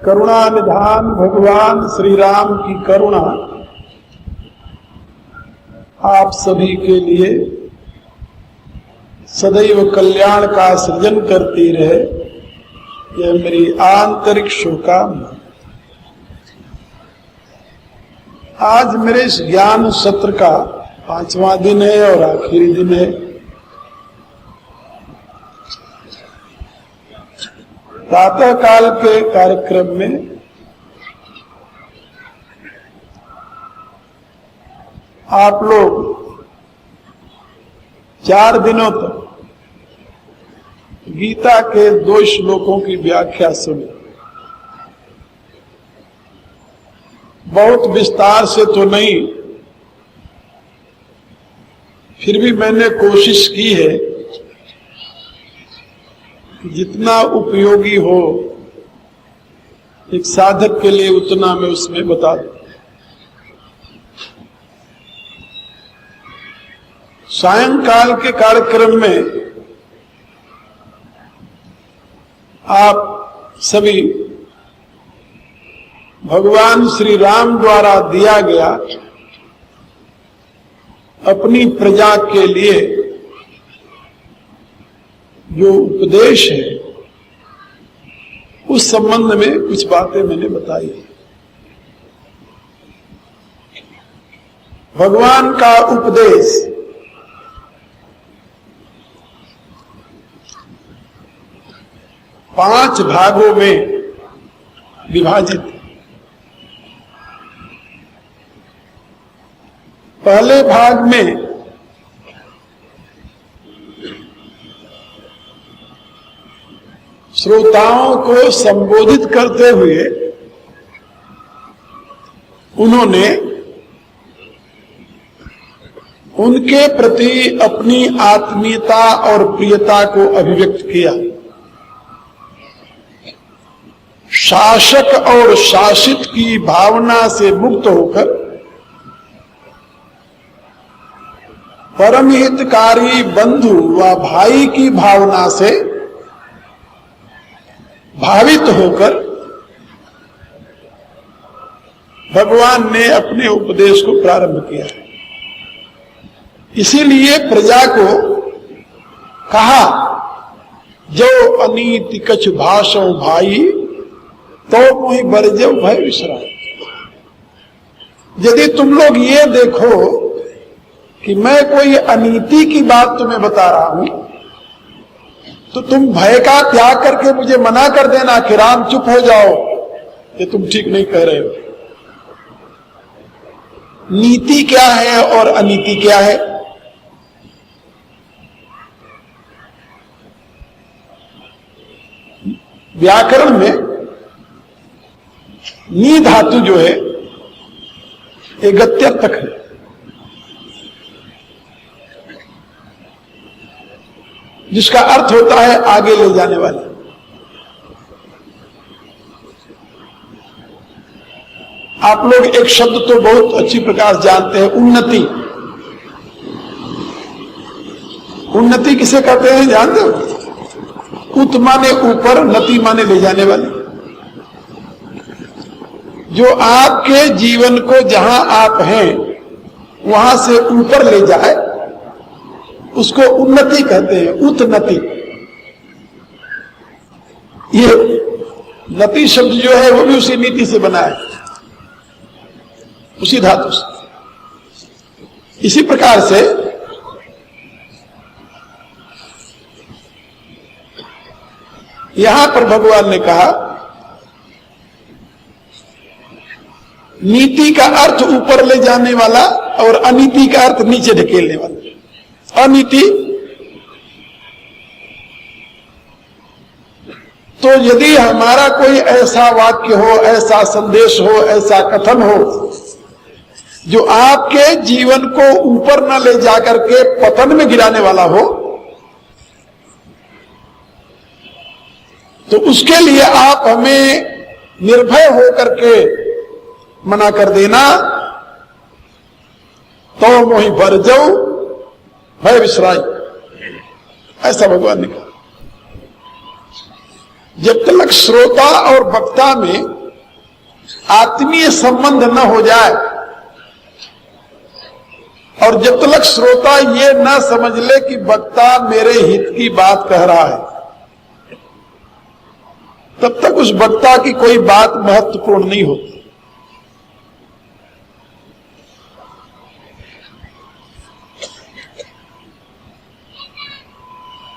करुणा निधान भगवान श्री राम की करुणा आप सभी के लिए सदैव कल्याण का सृजन करती रहे, यह मेरी आंतरिक शुभकामना। आज मेरे इस ज्ञान सत्र का 5वां दिन है और आखिरी दिन है। प्रातः काल के कार्यक्रम में आप लोग 4 दिनों तक गीता के 2 श्लोकों की व्याख्या सुनी। बहुत विस्तार से तो नहीं, फिर भी मैंने कोशिश की है कि जितना उपयोगी हो एक साधक के लिए उतना मैं उसमें बता दूं। सायंकाल के कार्यक्रम में आप सभी भगवान श्री राम द्वारा दिया गया अपनी प्रजा के लिए जो उपदेश है उस संबंध में कुछ बातें मैंने बताई। भगवान का उपदेश पांच भागों में विभाजित है। पहले भाग में श्रोताओं को संबोधित करते हुए उन्होंने उनके प्रति अपनी आत्मीयता और प्रियता को अभिव्यक्त किया। शासक और शासित की भावना से मुक्त होकर परम हितकारी बंधु व भाई की भावना से भावित होकर भगवान ने अपने उपदेश को प्रारंभ किया। इसीलिए प्रजा को कहा, जो अनीति कछ भाषो भाई तो मोहि बरजो भय विश्राम। यदि तुम लोग ये देखो कि मैं कोई अनीति की बात तुम्हें बता रहा हूं तो तुम भय का त्याग करके मुझे मना कर देना कि राम चुप हो जाओ, ये तुम ठीक नहीं कह रहे हो। नीति क्या है और अनीति क्या है? व्याकरण में नी धातु जो है एक गत्यर्थक है। जिसका अर्थ होता है आगे ले जाने वाले। आप लोग एक शब्द तो बहुत अच्छी प्रकार जानते हैं, उन्नति। उन्नति किसे कहते हैं जानते हो? उत माने ऊपर, नति माने ले जाने वाले। जो आपके जीवन को जहां आप हैं वहां से ऊपर ले जाए उसको उन्नति कहते हैं, उत्नति। ये नति शब्द जो है वो भी उसी नीति से बना है, उसी धातु से। इसी प्रकार से यहां पर भगवान ने कहा नीति का अर्थ ऊपर ले जाने वाला और अनीति का अर्थ नीचे ढकेलने वाला। अनीति तो यदि हमारा कोई ऐसा वाक्य हो, ऐसा संदेश हो, ऐसा कथन हो जो आपके जीवन को ऊपर न ले जाकर के पतन में गिराने वाला हो, तो उसके लिए आप हमें निर्भय होकर के मना कर देना। तो मोहि बरजो भय विश्राई, ऐसा भगवान ने कहा। जब तक श्रोता और वक्ता में आत्मीय संबंध न हो जाए और जब तक श्रोता ये न समझ ले कि वक्ता मेरे हित की बात कह रहा है, तब तक उस वक्ता की कोई बात महत्वपूर्ण नहीं होती।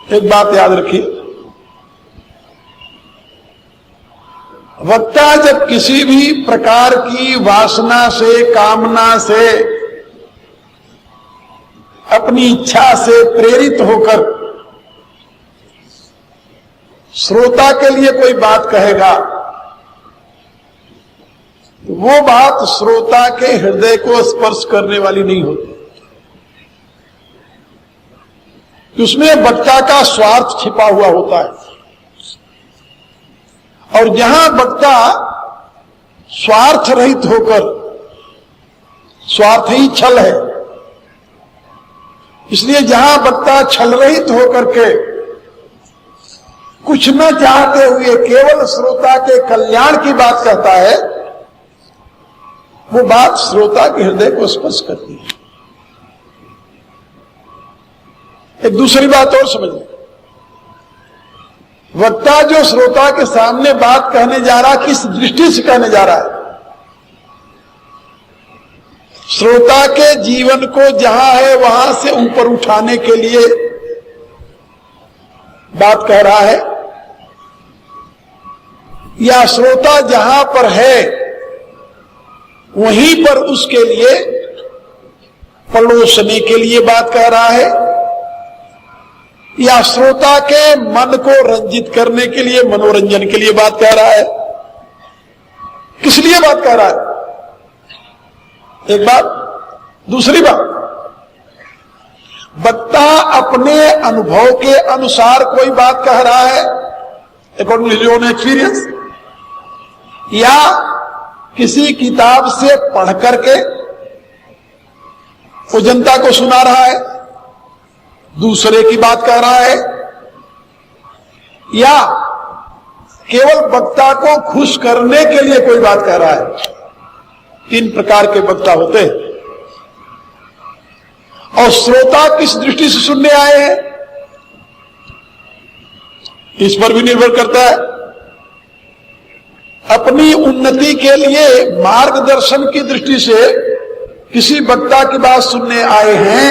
एक बात याद रखिए, वक्ता जब किसी भी प्रकार की वासना से, कामना से, अपनी इच्छा से प्रेरित होकर श्रोता के लिए कोई बात कहेगा, तो वो बात श्रोता के हृदय को स्पर्श करने वाली नहीं होती। उसमें वक्ता का स्वार्थ छिपा हुआ होता है, और जहां वक्ता स्वार्थ रहित होकर, स्वार्थ ही छल है, इसलिए जहां वक्ता छल रहित होकर के कुछ न चाहते हुए केवल श्रोता के कल्याण की बात कहता है, वो बात श्रोता के हृदय को स्पर्श करती है। एक दूसरी बात और समझ लें, वक्ता जो श्रोता के सामने बात कहने जा रहा, किस दृष्टि से कहने जा रहा है? श्रोता के जीवन को जहां है वहां से ऊपर उठाने के लिए बात कह रहा है, या श्रोता जहां पर है वहीं पर उसके लिए परोसने के लिए बात कह रहा है, या श्रोता के मन को रंजित करने के लिए, मनोरंजन के लिए बात कह रहा है? किस लिए बात कह रहा है? एक बात। दूसरी बात, वक्ता अपने अनुभव के अनुसार कोई बात कह रहा है, according to your own experience, या किसी किताब से पढ़ करके वो जनता को सुना रहा है, दूसरे की बात कह रहा है, या केवल वक्ता को खुश करने के लिए कोई बात कह रहा है? तीन प्रकार के वक्ता होते हैं, और श्रोता किस दृष्टि से सुनने आए हैं इस पर भी निर्भर करता है। अपनी उन्नति के लिए मार्गदर्शन की दृष्टि से किसी वक्ता की बात सुनने आए हैं,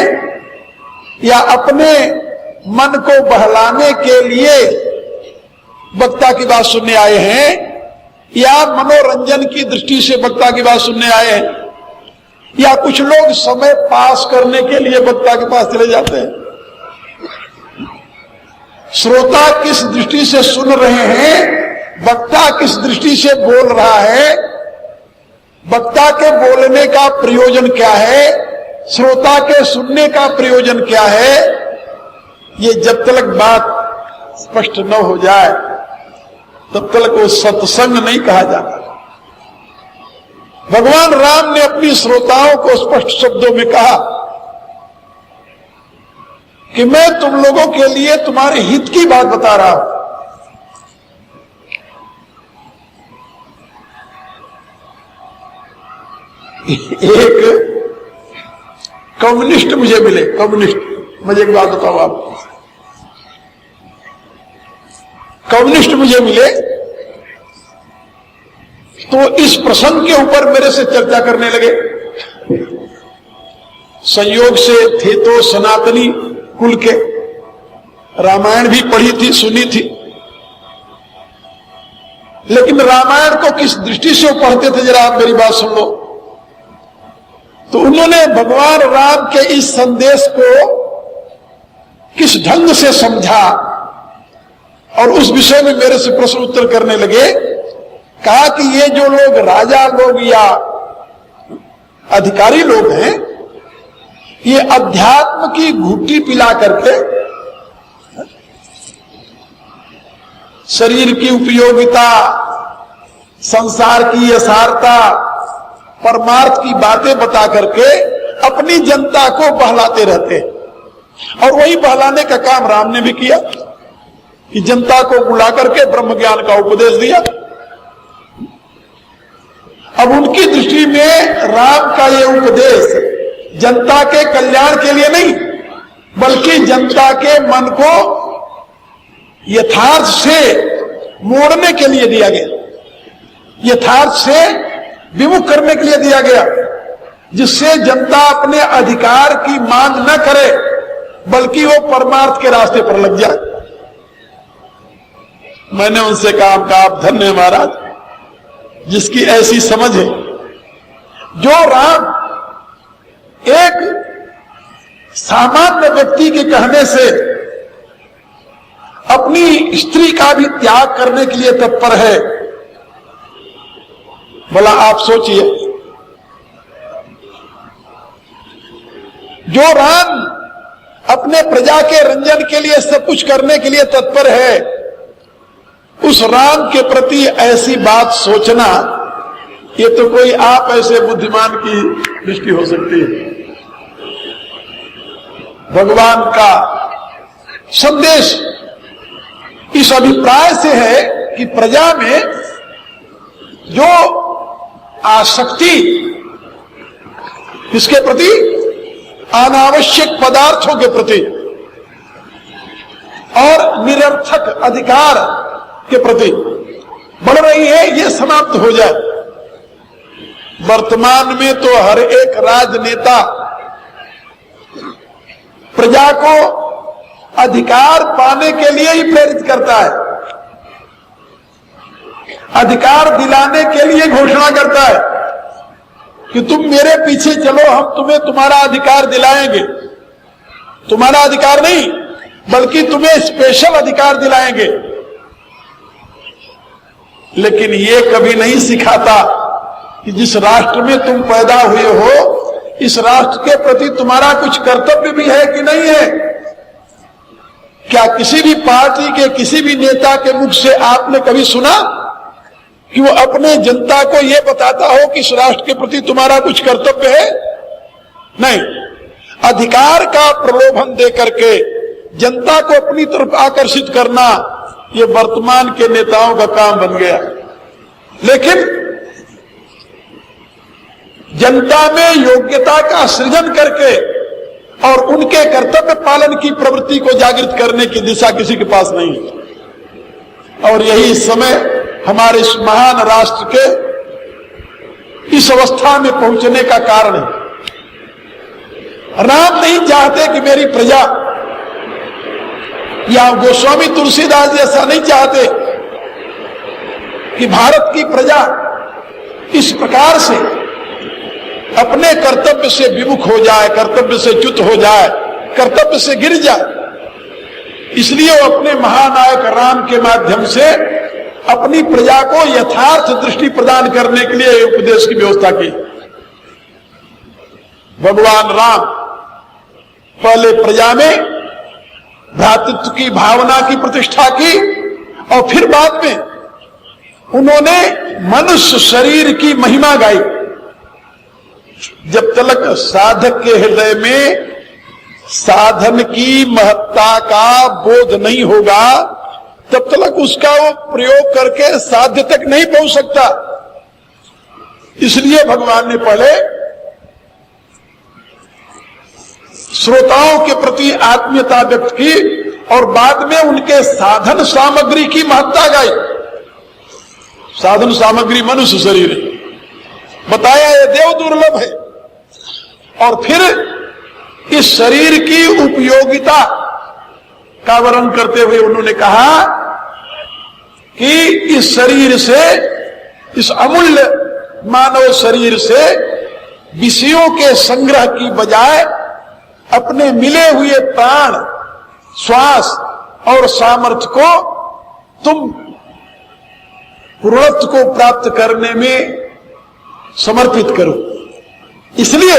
या अपने मन को बहलाने के लिए वक्ता की बात सुनने आए हैं, या मनोरंजन की दृष्टि से वक्ता की बात सुनने आए हैं, या कुछ लोग समय पास करने के लिए वक्ता के पास चले जाते हैं। श्रोता किस दृष्टि से सुन रहे हैं, वक्ता किस दृष्टि से बोल रहा है, वक्ता के बोलने का प्रयोजन क्या है, श्रोता के सुनने का प्रयोजन क्या है, ये जब तक बात स्पष्ट न हो जाए तब तक वो सत्संग नहीं कहा जाता। भगवान राम ने अपनी श्रोताओं को स्पष्ट शब्दों में कहा कि मैं तुम लोगों के लिए तुम्हारे हित की बात बता रहा हूं। एक कम्युनिस्ट मुझे मिले, कम्युनिस्ट, मुझे एक बात बताओ आपको, कम्युनिस्ट मुझे मिले तो इस प्रसंग के ऊपर मेरे से चर्चा करने लगे। संयोग से थे तो सनातनी कुल के, रामायण भी पढ़ी थी, सुनी थी, लेकिन रामायण को किस दृष्टि से वो पढ़ते थे जरा आप मेरी बात सुन लो। तो उन्होंने भगवान राम के इस संदेश को किस ढंग से समझा और उस विषय में मेरे से प्रश्न उत्तर करने लगे। कहा कि ये जो लोग राजा लोग या अधिकारी लोग हैं, ये अध्यात्म की घुट्टी पिला करके शरीर की उपयोगिता, संसार की यथार्थता, परमार्थ की बातें बता करके अपनी जनता को बहलाते रहते हैं। और वही बहलाने का काम राम ने भी किया कि जनता को बुला करके ब्रह्म ज्ञान का उपदेश दिया। अब उनकी दृष्टि में राम का ये उपदेश जनता के कल्याण के लिए नहीं, बल्कि जनता के मन को यथार्थ से मोड़ने के लिए दिया गया, यथार्थ से विमुख करने के लिए दिया गया, जिससे जनता अपने अधिकार की मांग न करे बल्कि वो परमार्थ के रास्ते पर लग जाए। मैंने उनसे कहा आप धन्य महाराज जिसकी ऐसी समझ है। जो राम एक सामान्य व्यक्ति के कहने से अपनी स्त्री का भी त्याग करने के लिए तत्पर है, बोला आप सोचिए, जो राम अपने प्रजा के रंजन के लिए सब कुछ करने के लिए तत्पर है, उस राम के प्रति ऐसी बात सोचना, ये तो कोई आप ऐसे बुद्धिमान की दृष्टि हो सकती है। भगवान का संदेश इस अभिप्राय से है कि प्रजा में जो आसक्ति किसके प्रति, अनावश्यक पदार्थों के प्रति और निरर्थक अधिकार के प्रति बढ़ रही है, ये समाप्त हो जाए। वर्तमान में तो हर एक राजनेता प्रजा को अधिकार पाने के लिए ही प्रेरित करता है, अधिकार दिलाने के लिए घोषणा करता है कि तुम मेरे पीछे चलो, हम तुम्हें तुम्हारा अधिकार दिलाएंगे। तुम्हारा अधिकार नहीं बल्कि तुम्हें स्पेशल अधिकार दिलाएंगे। लेकिन ये कभी नहीं सिखाता कि जिस राष्ट्र में तुम पैदा हुए हो, इस राष्ट्र के प्रति तुम्हारा कुछ कर्तव्य भी है कि नहीं है। क्या किसी भी पार्टी के किसी भी नेता के मुख से आपने कभी सुना कि वो अपने जनता को यह बताता हो कि इस राष्ट्र के प्रति तुम्हारा कुछ कर्तव्य है? नहीं। अधिकार का प्रलोभन दे करके जनता को अपनी तरफ आकर्षित करना, ये वर्तमान के नेताओं का काम बन गया। लेकिन जनता में योग्यता का सृजन करके और उनके कर्तव्य पालन की प्रवृत्ति को जागृत करने की दिशा किसी के पास नहीं है। और यही इस समय हमारे इस महान राष्ट्र के इस अवस्था में पहुंचने का कारण है। राम नहीं चाहते कि मेरी प्रजा, या गोस्वामी तुलसीदास जी ऐसा नहीं चाहते कि भारत की प्रजा इस प्रकार से अपने कर्तव्य से विमुख हो जाए, कर्तव्य से च्युत हो जाए, कर्तव्य से गिर जाए। इसलिए वो अपने महानायक राम के माध्यम से अपनी प्रजा को यथार्थ दृष्टि प्रदान करने के लिए उपदेश की व्यवस्था की। भगवान राम पहले प्रजा में भ्रातृत्व की भावना की प्रतिष्ठा की और फिर बाद में उन्होंने मनुष्य शरीर की महिमा गाई। जब तक साधक के हृदय में साधन की महत्ता का बोध नहीं होगा, तब तक उसका वो प्रयोग करके साध्य तक नहीं पहुंच सकता। इसलिए भगवान ने पहले श्रोताओं के प्रति आत्मीयता व्यक्त की और बाद में उनके साधन सामग्री की महत्ता गाई। साधन सामग्री मनुष्य शरीर है, बताया ये देव दुर्लभ है। और फिर इस शरीर की उपयोगिता का वर्णन करते हुए उन्होंने कहा कि इस शरीर से, इस अमूल्य मानव शरीर से विषयों के संग्रह की बजाय अपने मिले हुए प्राण, श्वास और सामर्थ्य को तुम पूर्णत्व को प्राप्त करने में समर्पित करो। इसलिए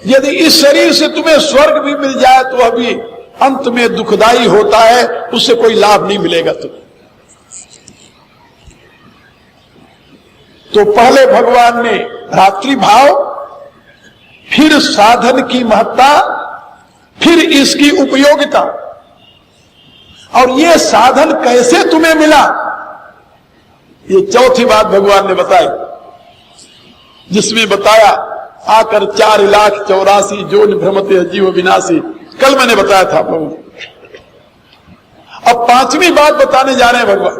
यदि इस शरीर से तुम्हें स्वर्ग भी मिल जाए तो अभी अंत में दुखदाई होता है, उससे कोई लाभ नहीं मिलेगा तुम्हें। तो पहले भगवान ने भ्रातृभाव, फिर साधन की महत्ता, फिर इसकी उपयोगिता, और ये साधन कैसे तुम्हें मिला, ये चौथी बात भगवान ने बताई। जिसमें बताया आकर 4,84,000 जोन भ्रमते जीव विनाशी। कल मैंने बताया था आप लोगों को। अब 5वीं बात बताने जा रहे हैं भगवान,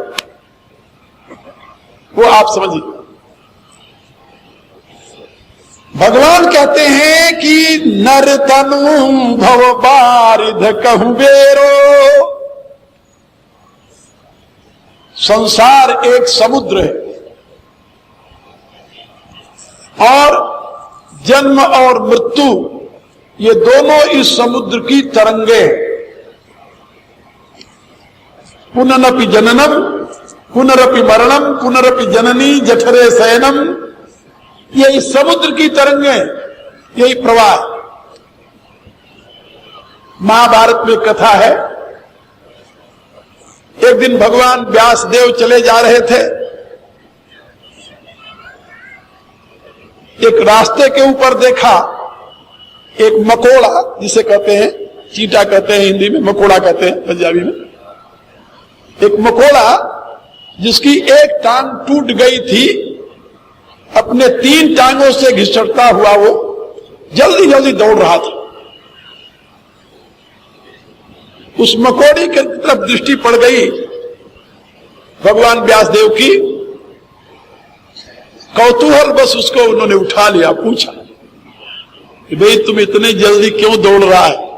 वो आप समझिए। भगवान कहते हैं कि नर तनु भव बारिध कहूं बेरो। संसार एक समुद्र है और जन्म और मृत्यु ये दोनों इस समुद्र की तरंगे हैं। पुनरपि जननम पुनरपि मरणम पुनरपि जननी जठरे शयनम, ये इस समुद्र की तरंगे, यही प्रवाह। महाभारत में कथा है, एक दिन भगवान व्यासदेव चले जा रहे थे, एक रास्ते के ऊपर देखा एक मकोड़ा, जिसे कहते हैं चींटा कहते हैं हिंदी में, मकोड़ा कहते हैं पंजाबी में। एक मकोड़ा जिसकी एक टांग टूट गई थी, अपने 3 टांगों से घिसटता हुआ वो जल्दी जल्दी दौड़ रहा था। उस मकोड़ी की तरफ दृष्टि पड़ गई भगवान व्यासदेव की, कौतूहल बस उसको उन्होंने उठा लिया, पूछा कि भाई तुम इतने जल्दी क्यों दौड़ रहा है।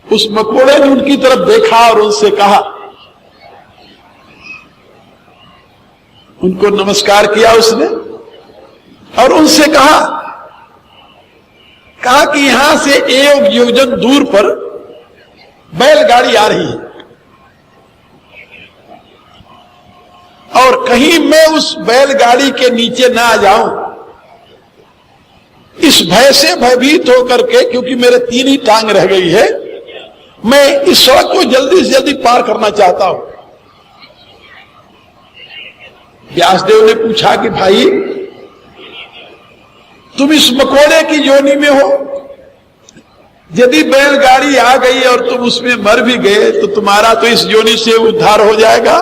उस मकोड़े ने उनकी तरफ देखा और उनसे कहा, उनको नमस्कार किया उसने और उनसे कहा कि यहां से 1 योजन दूर पर बैलगाड़ी आ रही है और कहीं मैं उस बैलगाड़ी के नीचे ना आ जाऊं, इस भय से भयभीत होकर के, क्योंकि मेरे 3 ही टांग रह गई है, मैं इस सड़क को जल्दी से जल्दी पार करना चाहता हूं। व्यासदेव ने पूछा कि भाई तुम इस मकोड़े की योनि में हो, यदि बैलगाड़ी आ गई और तुम उसमें मर भी गए तो तुम्हारा तो इस योनि से उद्धार हो जाएगा,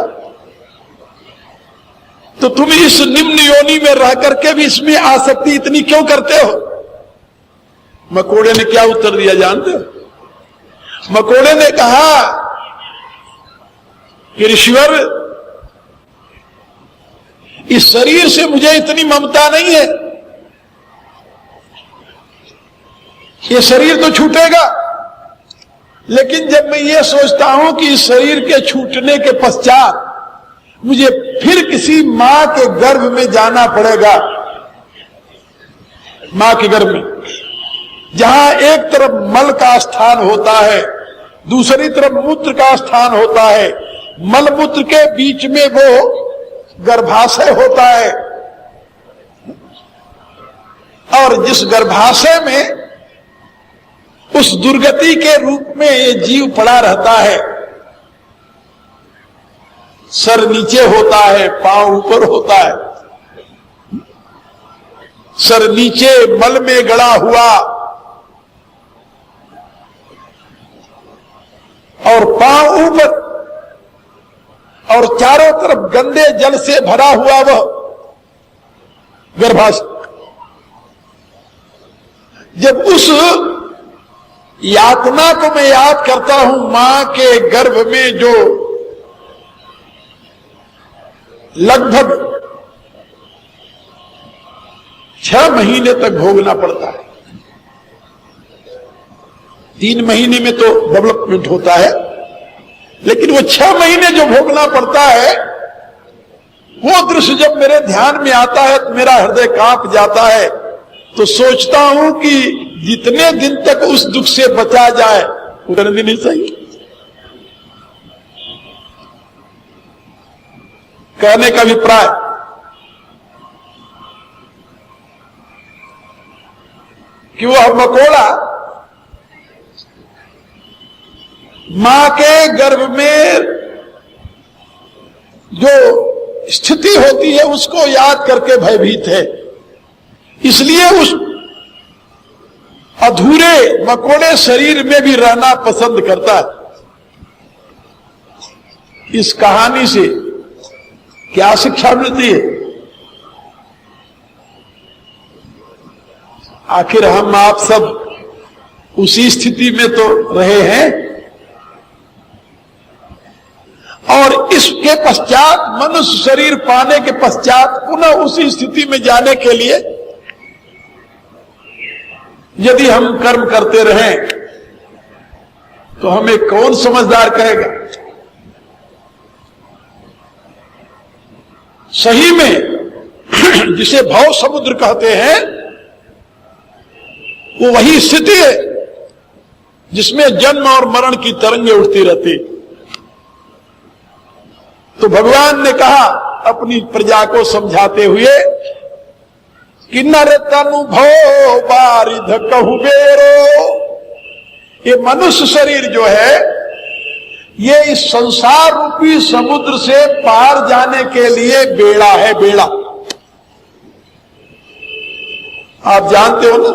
तो तुम इस निम्न योनि में रह करके भी इसमें आसक्ति इतनी क्यों करते हो। मकोड़े ने क्या उत्तर दिया जानते हो? मकोड़े ने कहा कि ऋषिवर, इस शरीर से मुझे इतनी ममता नहीं है, ये शरीर तो छूटेगा, लेकिन जब मैं ये सोचता हूं कि इस शरीर के छूटने के पश्चात मुझे फिर किसी मां के गर्भ में जाना पड़ेगा, मां के गर्भ में, जहां एक तरफ मल का स्थान होता है, दूसरी तरफ मूत्र का स्थान होता है, मल मूत्र के बीच में वो गर्भाशय होता है और जिस गर्भाशय में उस दुर्गति के रूप में ये जीव पड़ा रहता है, सर नीचे होता है, पांव ऊपर होता है, सर नीचे मल में गड़ा हुआ और पांव ऊपर, और चारों तरफ गंदे जल से भरा हुआ वह गर्भाशय। जब उस यातना को मैं याद करता हूं, मां के गर्भ में जो लगभग 6 महीने तक भोगना पड़ता है, 3 महीने में तो डेवलपमेंट होता है, लेकिन वो 6 महीने जो भोगना पड़ता है, वो दृश्य जब मेरे ध्यान में आता है तो मेरा हृदय कांप जाता है। तो सोचता हूं कि जितने दिन तक उस दुख से बचा जाए उतने दिन ही सही। कहने का अभिप्राय कि वह मकोड़ा मां के गर्भ में जो स्थिति होती है उसको याद करके भयभीत है, इसलिए उस अधूरे मकोड़े शरीर में भी रहना पसंद करता है। इस कहानी से क्या शिक्षा मिलती है? आखिर हम आप सब उसी स्थिति में तो रहे हैं, और इसके पश्चात मनुष्य शरीर पाने के पश्चात पुनः उसी स्थिति में जाने के लिए यदि हम कर्म करते रहें तो हमें कौन समझदार कहेगा? सही में जिसे भव समुद्र कहते हैं वो वही स्थिति है जिसमें जन्म और मरण की तरंगें उठती रहती। तो भगवान ने कहा अपनी प्रजा को समझाते हुए कि नर तनु भो बारिध कहु बेरो, ये मनुष्य शरीर जो है ये इस संसार रूपी समुद्र से पार जाने के लिए बेड़ा है, बेड़ा। आप जानते हो ना,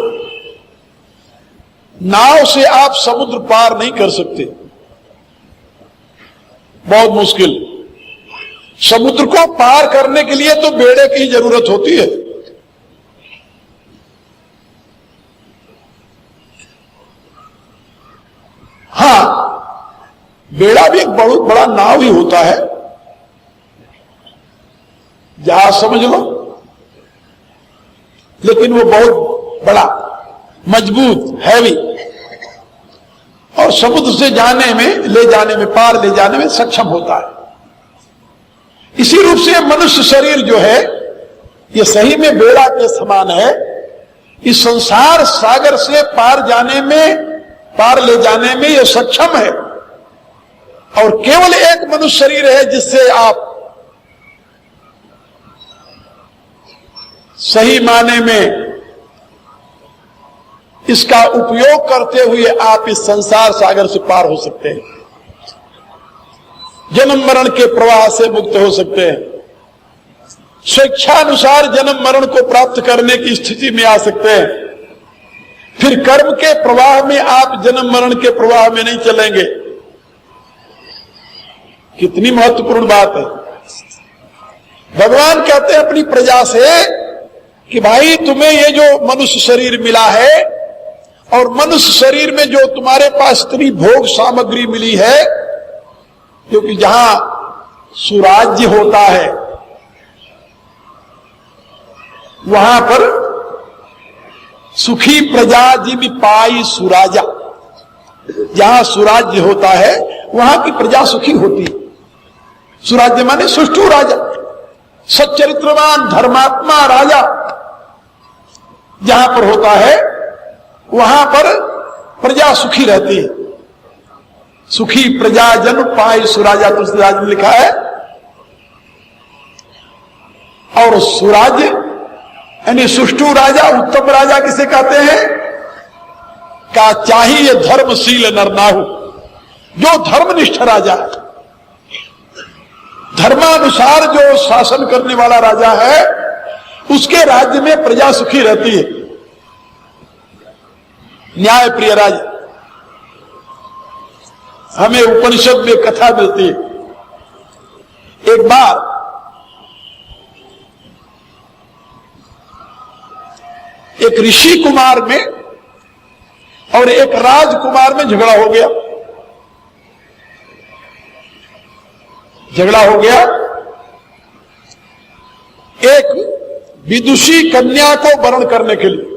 नाव से आप समुद्र पार नहीं कर सकते, बहुत मुश्किल। समुद्र को पार करने के लिए तो बेड़े की जरूरत होती है। हां, बेड़ा भी एक बहुत बड़ा नाव ही होता है, जहाज समझ लो, लेकिन वो बहुत बड़ा, मजबूत, हैवी, और समुद्र से जाने में, ले जाने में, पार ले जाने में सक्षम होता है। इसी रूप से मनुष्य शरीर जो है ये सही में बेड़ा के समान है। इस संसार सागर से पार जाने में, पार ले जाने में ये सक्षम है, और केवल एक मनुष्य शरीर है जिससे आप सही माने में इसका उपयोग करते हुए आप इस संसार सागर से पार हो सकते हैं, जन्म मरण के प्रवाह से मुक्त हो सकते हैं, स्वेच्छानुसार जन्म मरण को प्राप्त करने की स्थिति में आ सकते हैं। फिर कर्म के प्रवाह में आप जन्म मरण के प्रवाह में नहीं चलेंगे। कितनी महत्वपूर्ण बात है। भगवान कहते हैं अपनी प्रजा से कि भाई तुम्हें ये जो मनुष्य शरीर मिला है, और मनुष्य शरीर में जो तुम्हारे पास इतनी भोग सामग्री मिली है, क्योंकि जहां सुराज्य होता है वहां पर सुखी प्रजा जिमि पाई सुराजा, जहां सुराज्य होता है वहां की प्रजा सुखी होती है। सुराज्य माने सुष्ठु राजा, सच्चरित्रवान धर्मात्मा राजा जहां पर होता है वहां पर प्रजा सुखी रहती है। सुखी प्रजा जन पाए सुराजा, तुलसीदास ने लिखा है। और सुराज्य यानी सुष्ठु राजा, उत्तम राजा किसे कहते हैं? का चाहिए धर्मशील नर नाहु, जो धर्मनिष्ठ राजा है, धर्मानुसार जो शासन करने वाला राजा है, उसके राज्य में प्रजा सुखी रहती है। न्याय प्रिय राजा, हमें उपनिषद में कथा मिलती है। एक बार एक ऋषि कुमार में और एक राजकुमार में झगड़ा हो गया। झगड़ा हो गया, एक विदुषी कन्या को वरण करने के लिए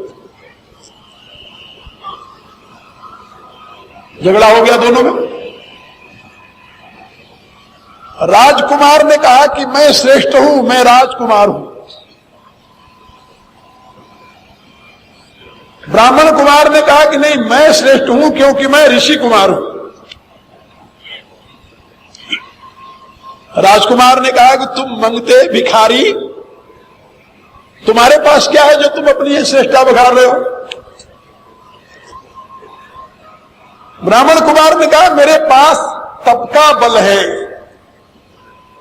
झगड़ा हो गया दोनों में। राजकुमार ने कहा कि मैं श्रेष्ठ हूं, मैं राजकुमार हूं। ब्राह्मण कुमार ने कहा कि नहीं, मैं श्रेष्ठ हूं क्योंकि मैं ऋषि कुमार हूं। राजकुमार ने कहा कि तुम मंगते भिखारी, तुम्हारे पास क्या है जो तुम अपनी श्रेष्ठता बखार रहे हो? ब्राह्मण कुमार ने कहा मेरे पास तप का बल है,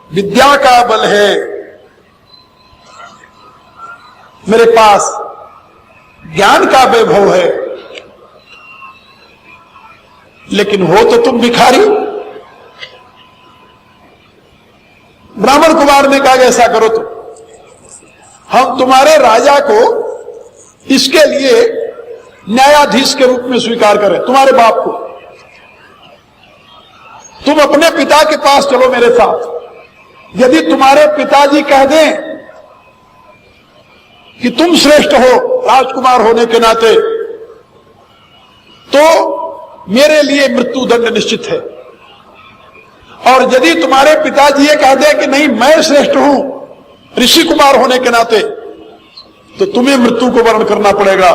विद्या का बल है, मेरे पास ज्ञान का वैभव है, लेकिन हो तो तुम भिखारी। ब्राह्मण कुमार ने कहा ऐसा करो तो हम तुम्हारे राजा को इसके लिए न्यायाधीश के रूप में स्वीकार करें तुम्हारे बाप को। तुम अपने पिता के पास चलो मेरे साथ। यदि तुम्हारे पिताजी कह दें कि तुम श्रेष्ठ हो राजकुमार होने के नाते, तो मेरे लिए मृत्यु दंड निश्चित है। और यदि तुम्हारे पिताजी ये कह दें कि नहीं मैं श्रेष्ठ हूं ऋषि कुमार होने के नाते, तो तुम्हें मृत्यु को वर्ण करना पड़ेगा।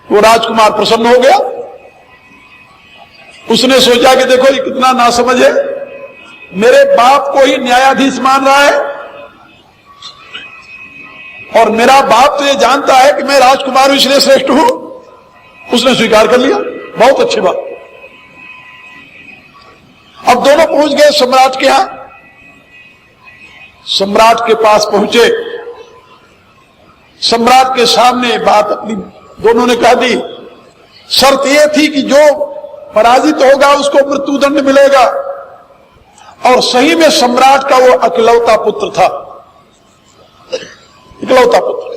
वो राजकुमार प्रसन्न हो गया। उसने सोचा कि देखो ये कितना नासमझ है, मेरे बाप को ही न्यायाधीश मान रहा है और मेरा बाप तो ये जानता है कि मैं राजकुमार हूं इसलिए श्रेष्ठ हूं। उसने स्वीकार कर लिया, बहुत अच्छी बात। अब दोनों पहुंच गए सम्राट के यहां। सम्राट के पास पहुंचे, सम्राट के सामने बात अपनी दोनों ने कह दी। शर्त यह थी कि जो पराजित होगा उसको मृत्युदंड मिलेगा। और सही में सम्राट का वो इकलौता पुत्र था, इकलौता पुत्र।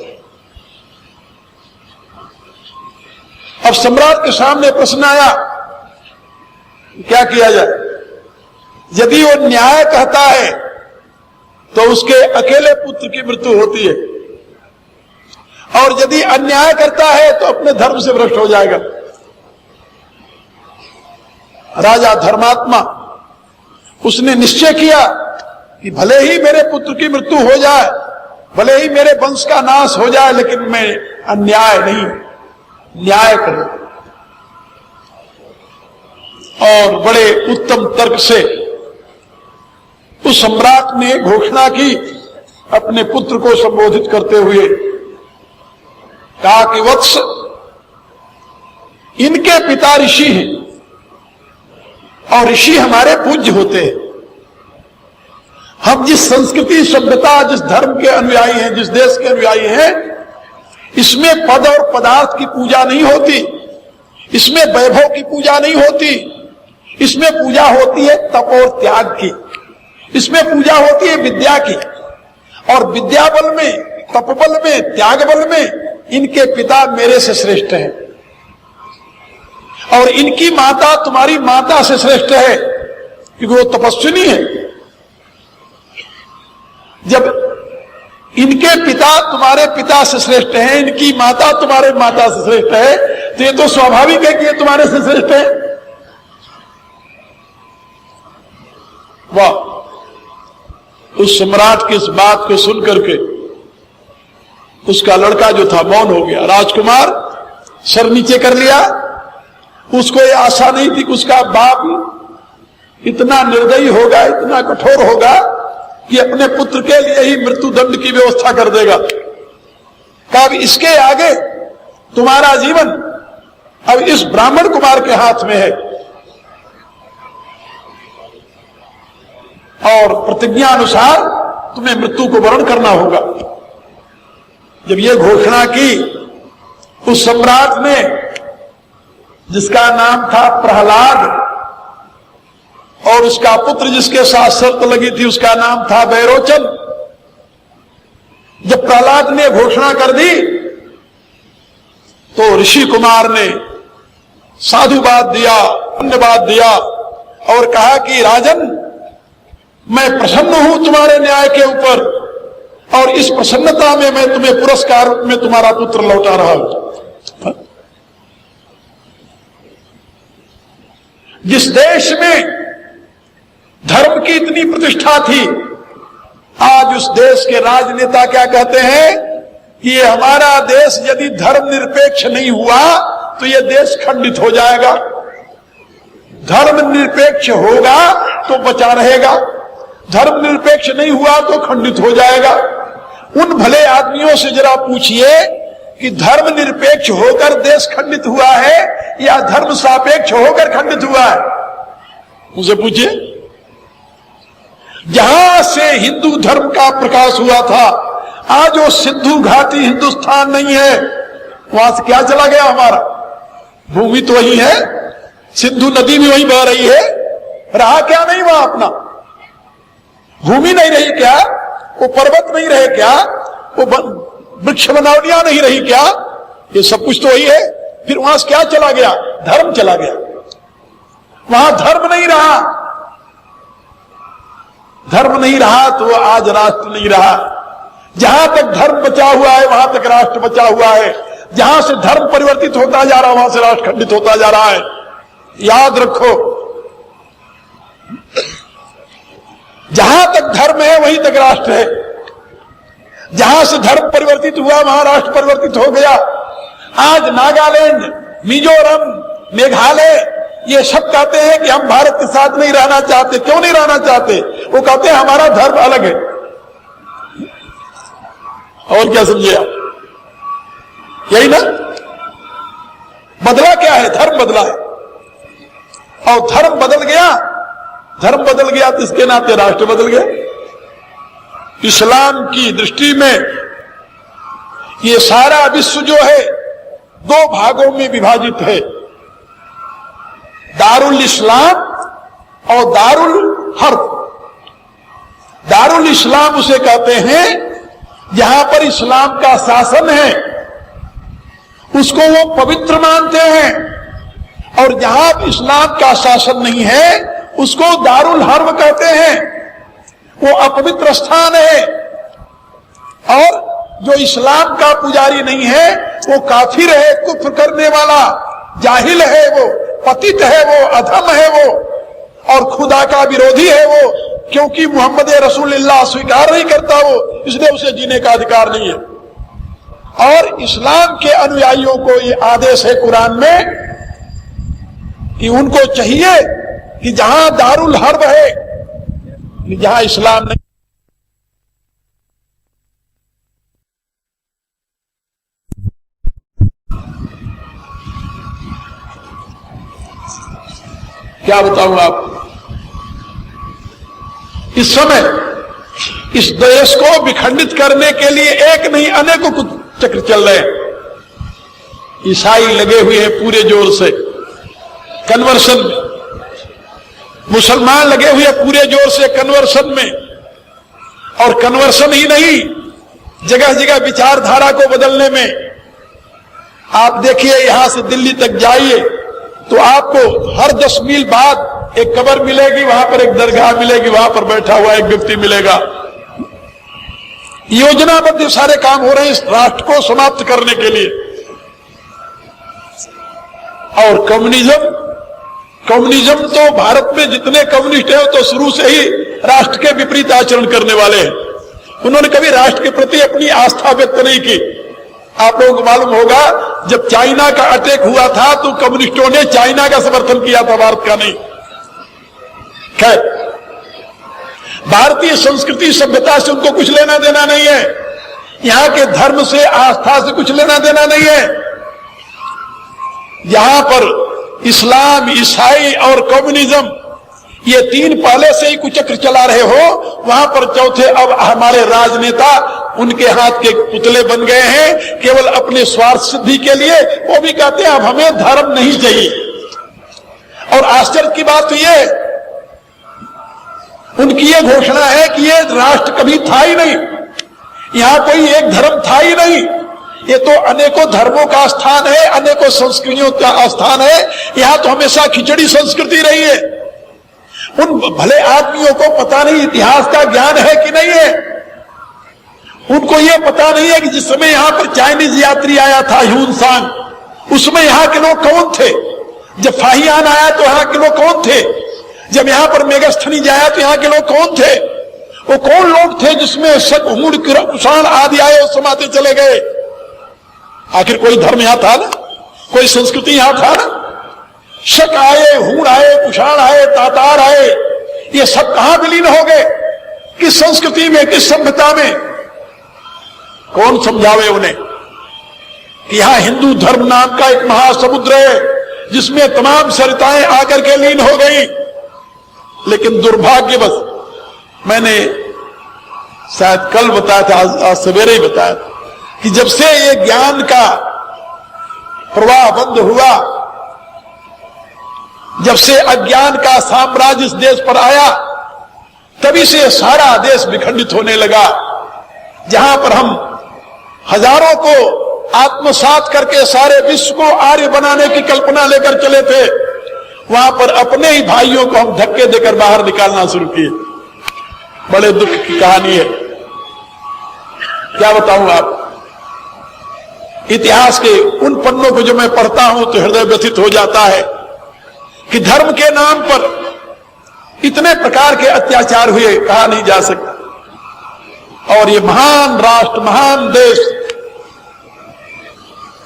अब सम्राट के सामने प्रश्न आया क्या किया जाए। यदि वो न्याय कहता है तो उसके अकेले पुत्र की मृत्यु होती है, और यदि अन्याय करता है तो अपने धर्म से भ्रष्ट हो जाएगा। राजा धर्मात्मा, उसने निश्चय किया कि भले ही मेरे पुत्र की मृत्यु हो जाए, भले ही मेरे वंश का नाश हो जाए, लेकिन मैं अन्याय नहीं, न्याय करूं। और बड़े उत्तम तर्क से उस सम्राट ने घोषणा की अपने पुत्र को संबोधित करते हुए, कहा कि वत्स, इनके पिता ऋषि हैं और ऋषि हमारे पूज्य होते हैं। हम जिस संस्कृति सभ्यता जिस धर्म के अनुयायी हैं, जिस देश के अनुयायी हैं, इसमें पद और पदार्थ की पूजा नहीं होती, इसमें वैभव की पूजा नहीं होती, इसमें पूजा होती है तप और त्याग की, इसमें पूजा होती है विद्या की। और विद्या बल में, तप बल में, त्याग बल में इनके पिता मेरे से श्रेष्ठ हैं, और इनकी माता तुम्हारी माता से श्रेष्ठ है क्योंकि वो तपस्विनी है। जब इनके पिता तुम्हारे पिता से श्रेष्ठ हैं, इनकी माता तुम्हारे माता से श्रेष्ठ है, तो ये तो स्वाभाविक है कि ये तुम्हारे से श्रेष्ठ है। वाह! उस सम्राट की इस बात को सुनकर के उसका लड़का जो था मौन हो गया। राजकुमार सर नीचे कर लिया। उसको ये आशा नहीं थी कि उसका बाप इतना निर्दयी होगा, इतना कठोर होगा कि अपने पुत्र के लिए ही मृत्युदंड की व्यवस्था कर देगा। कब इसके आगे तुम्हारा जीवन अब इस ब्राह्मण कुमार के हाथ में है, और प्रतिज्ञा अनुसार तुम्हें मृत्यु को वरण करना होगा। जब यह घोषणा की उस सम्राट ने, जिसका नाम था प्रहलाद, और उसका पुत्र जिसके साथ शर्त लगी थी उसका नाम था बैरोचन, जब प्रहलाद ने घोषणा कर दी तो ऋषि कुमार ने साधुवाद दिया, धन्यवाद दिया और कहा कि राजन, मैं प्रसन्न हूं तुम्हारे न्याय के ऊपर, और इस प्रसन्नता में मैं तुम्हें पुरस्कार में तुम्हारा पुत्र लौटा रहा हूं। जिस देश में धर्म की इतनी प्रतिष्ठा थी, आज उस देश के राजनेता क्या कहते हैं कि ये हमारा देश यदि धर्म निरपेक्ष नहीं हुआ तो ये देश खंडित हो जाएगा। धर्म निरपेक्ष होगा तो बचा रहेगा, धर्म निरपेक्ष नहीं हुआ तो खंडित हो जाएगा। उन भले आदमियों से जरा पूछिए कि धर्म निरपेक्ष होकर देश खंडित हुआ है या धर्म सापेक्ष होकर खंडित हुआ है? मुझे पूछिए। जहां से हिंदू धर्म का प्रकाश हुआ था, आज वो सिंधु घाटी हिंदुस्तान नहीं है, वहां से क्या चला गया? हमारा भूमि तो वही है, सिंधु नदी भी वही बह रही है, रहा क्या नहीं वहां अपना? भूमि नहीं रही क्या? वो पर्वत नहीं रहे क्या? वो वृक्ष बनावटियां नहीं रही क्या? ये सब कुछ तो वही है। फिर वहां से क्या चला गया? धर्म चला गया। वहां धर्म नहीं रहा। धर्म नहीं रहा तो आज राष्ट्र नहीं रहा। जहां तक धर्म बचा हुआ है वहां तक राष्ट्र बचा हुआ है। जहां से धर्म परिवर्तित होता जा रहा है वहां से राष्ट्र खंडित होता जा रहा है। याद रखो, जहां तक धर्म है वहीं तक राष्ट्र है। जहां से धर्म परिवर्तित हुआ वहां राष्ट्र परिवर्तित हो गया। आज नागालैंड, मिजोरम, मेघालय ये सब कहते हैं कि हम भारत के साथ नहीं रहना चाहते। क्यों नहीं रहना चाहते? वो कहते हैं हमारा धर्म अलग है। और क्या समझे आप? यही ना? बदला क्या है? धर्म बदला है। और धर्म बदल गया, धर्म बदल गया तो इसके नाते राष्ट्र बदल गया। इस्लाम की दृष्टि में ये सारा विश्व जो है दो भागों में विभाजित है, दारुल इस्लाम और दारुल हर्ब। दारुल इस्लाम उसे कहते हैं जहां पर इस्लाम का शासन है, उसको वो पवित्र मानते हैं। और जहां इस्लाम का शासन नहीं है उसको दारुल हर्ब कहते हैं, वो अपवित्र स्थान है। और जो इस्लाम का पुजारी नहीं है वो काफिर है, कुफ्र करने वाला, जाहिल है, वो पतित है, वो अधम है, वो और खुदा का विरोधी है वो, क्योंकि मोहम्मद रसूलुल्लाह स्वीकार नहीं करता वो, इसलिए उसे जीने का अधिकार नहीं है। और इस्लाम के अनुयायियों को ये आदेश है कुरान में कि उनको चाहिए कि जहां दारुल हर्ब है, जहां इस्लाम नहीं, क्या बताऊं आपको, इस समय इस देश को विखंडित करने के लिए एक नहीं अनेकों चक्र चल रहे हैं। ईसाई लगे हुए हैं पूरे जोर से कन्वर्सन में, मुसलमान लगे हुए पूरे जोर से कन्वर्सन में। और कन्वर्सन ही नहीं, जगह जगह विचारधारा को बदलने में। आप देखिए यहां से दिल्ली तक जाइए तो आपको हर 10 मील बाद एक कब्र मिलेगी, वहां पर एक दरगाह मिलेगी, वहां पर बैठा हुआ एक व्यक्ति मिलेगा। योजनाबद्ध सारे काम हो रहे हैं इस राष्ट्र को समाप्त करने के लिए। और कम्युनिज्म तो भारत में जितने कम्युनिस्ट हैं तो शुरू से ही राष्ट्र के विपरीत आचरण करने वाले हैं। उन्होंने कभी राष्ट्र के प्रति अपनी आस्था व्यक्त नहीं की। आप लोगों को मालूम होगा जब चाइना का अटैक हुआ था तो कम्युनिस्टों ने चाइना का समर्थन किया था, भारत का नहीं। खैर, भारतीय संस्कृति सभ्यता से उनको कुछ लेना देना नहीं है, यहां के धर्म से आस्था से कुछ लेना देना नहीं है। यहां पर इस्लाम, ईसाई और कम्युनिज्म ये तीन पहले से ही कुचक्र चला रहे हो, वहां पर चौथे अब हमारे राजनेता उनके हाथ के पुतले बन गए हैं केवल अपने स्वार्थ सिद्धि के लिए। वो भी कहते हैं अब हमें धर्म नहीं चाहिए। और आश्चर्य की बात तो ये उनकी ये घोषणा है कि ये राष्ट्र कभी था ही नहीं, यहां कोई एक धर्म था ही नहीं, ये तो अनेकों धर्मों का स्थान है, अनेकों संस्कृतियों का स्थान है। यहां तो हमेशा खिचड़ी संस्कृति रही है। उन भले आदमियों को पता नहीं इतिहास का ज्ञान है कि नहीं है। उनको यह पता नहीं है कि जिस समय यहां पर चाइनीज यात्री आया था ह्यून सांग, उसमें यहां के लोग कौन थे। जब फाहियान आया तो यहां के लोग कौन थे। जब यहां पर मेगास्थनीज आया तो यहां के लोग कौन थे। वो कौन लोग थे जिसमें शक, हुड़, कुषाण आदि आए और समाते चले गए। आखिर कोई धर्म यहां था ना, कोई संस्कृति यहां था ना। शक आए, हुड़ आए, कुषाण आए, तातार आए, ये सब कहां विलीन हो गए, किस संस्कृति में, किस सभ्यता में। कौन समझावे उन्हें कि यहां हिंदू धर्म नाम का एक महासमुद्र है जिसमें तमाम सरिताएं आकर के लीन हो गई। लेकिन दुर्भाग्यवश मैंने शायद कल बताया था, आज सवेरे ही बताया था कि जब से ये ज्ञान का प्रवाह बंद हुआ, जब से अज्ञान का साम्राज्य इस देश पर आया, तभी से सारा देश विखंडित होने लगा। जहां पर हम हजारों को आत्मसात करके सारे विश्व को आर्य बनाने की कल्पना लेकर चले थे, वहां पर अपने ही भाइयों को हम धक्के देकर बाहर निकालना शुरू किए। बड़े दुख की कहानी है, क्या बताऊं आप। इतिहास के उन पन्नों को जो मैं पढ़ता हूं तो हृदय व्यथित हो जाता है कि धर्म के नाम पर इतने प्रकार के अत्याचार हुए, कहा नहीं जा सकता। और ये महान राष्ट्र, महान देश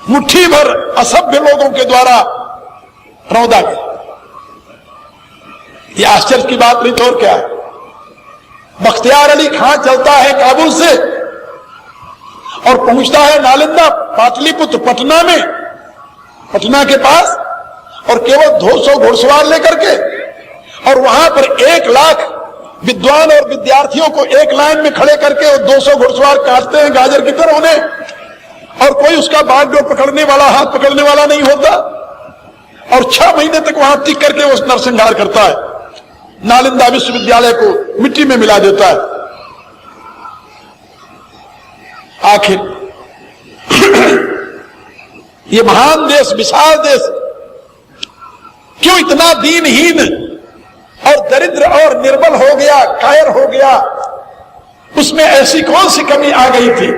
मुट्ठी भर असभ्य लोगों के द्वारा रौंदा गया। ये आश्चर्य की बात नहीं तो और क्या है। बख्तियार अली खां चलता है काबुल से और पहुंचता है नालंदा पाटलिपुत्र पटना में, पटना के पास, और केवल 200 घुड़सवार लेकर के, और वहां पर 1 लाख विद्वान और विद्यार्थियों को एक लाइन में खड़े करके वो 200 घुड़सवार काटते हैं गाजर की तरह उन्हें, और कोई उसका बागडोर पकड़ने वाला, हाथ पकड़ने वाला नहीं होता, और 6 महीने तक वहां टिक करके वो नरसंहार करता है, नालंदा विश्वविद्यालय को मिट्टी में मिला देता है। आखिर ये महान देश, विशाल देश क्यों इतना दीनहीन और दरिद्र और निर्बल हो गया, कायर हो गया? उसमें ऐसी कौन सी कमी आ गई थी?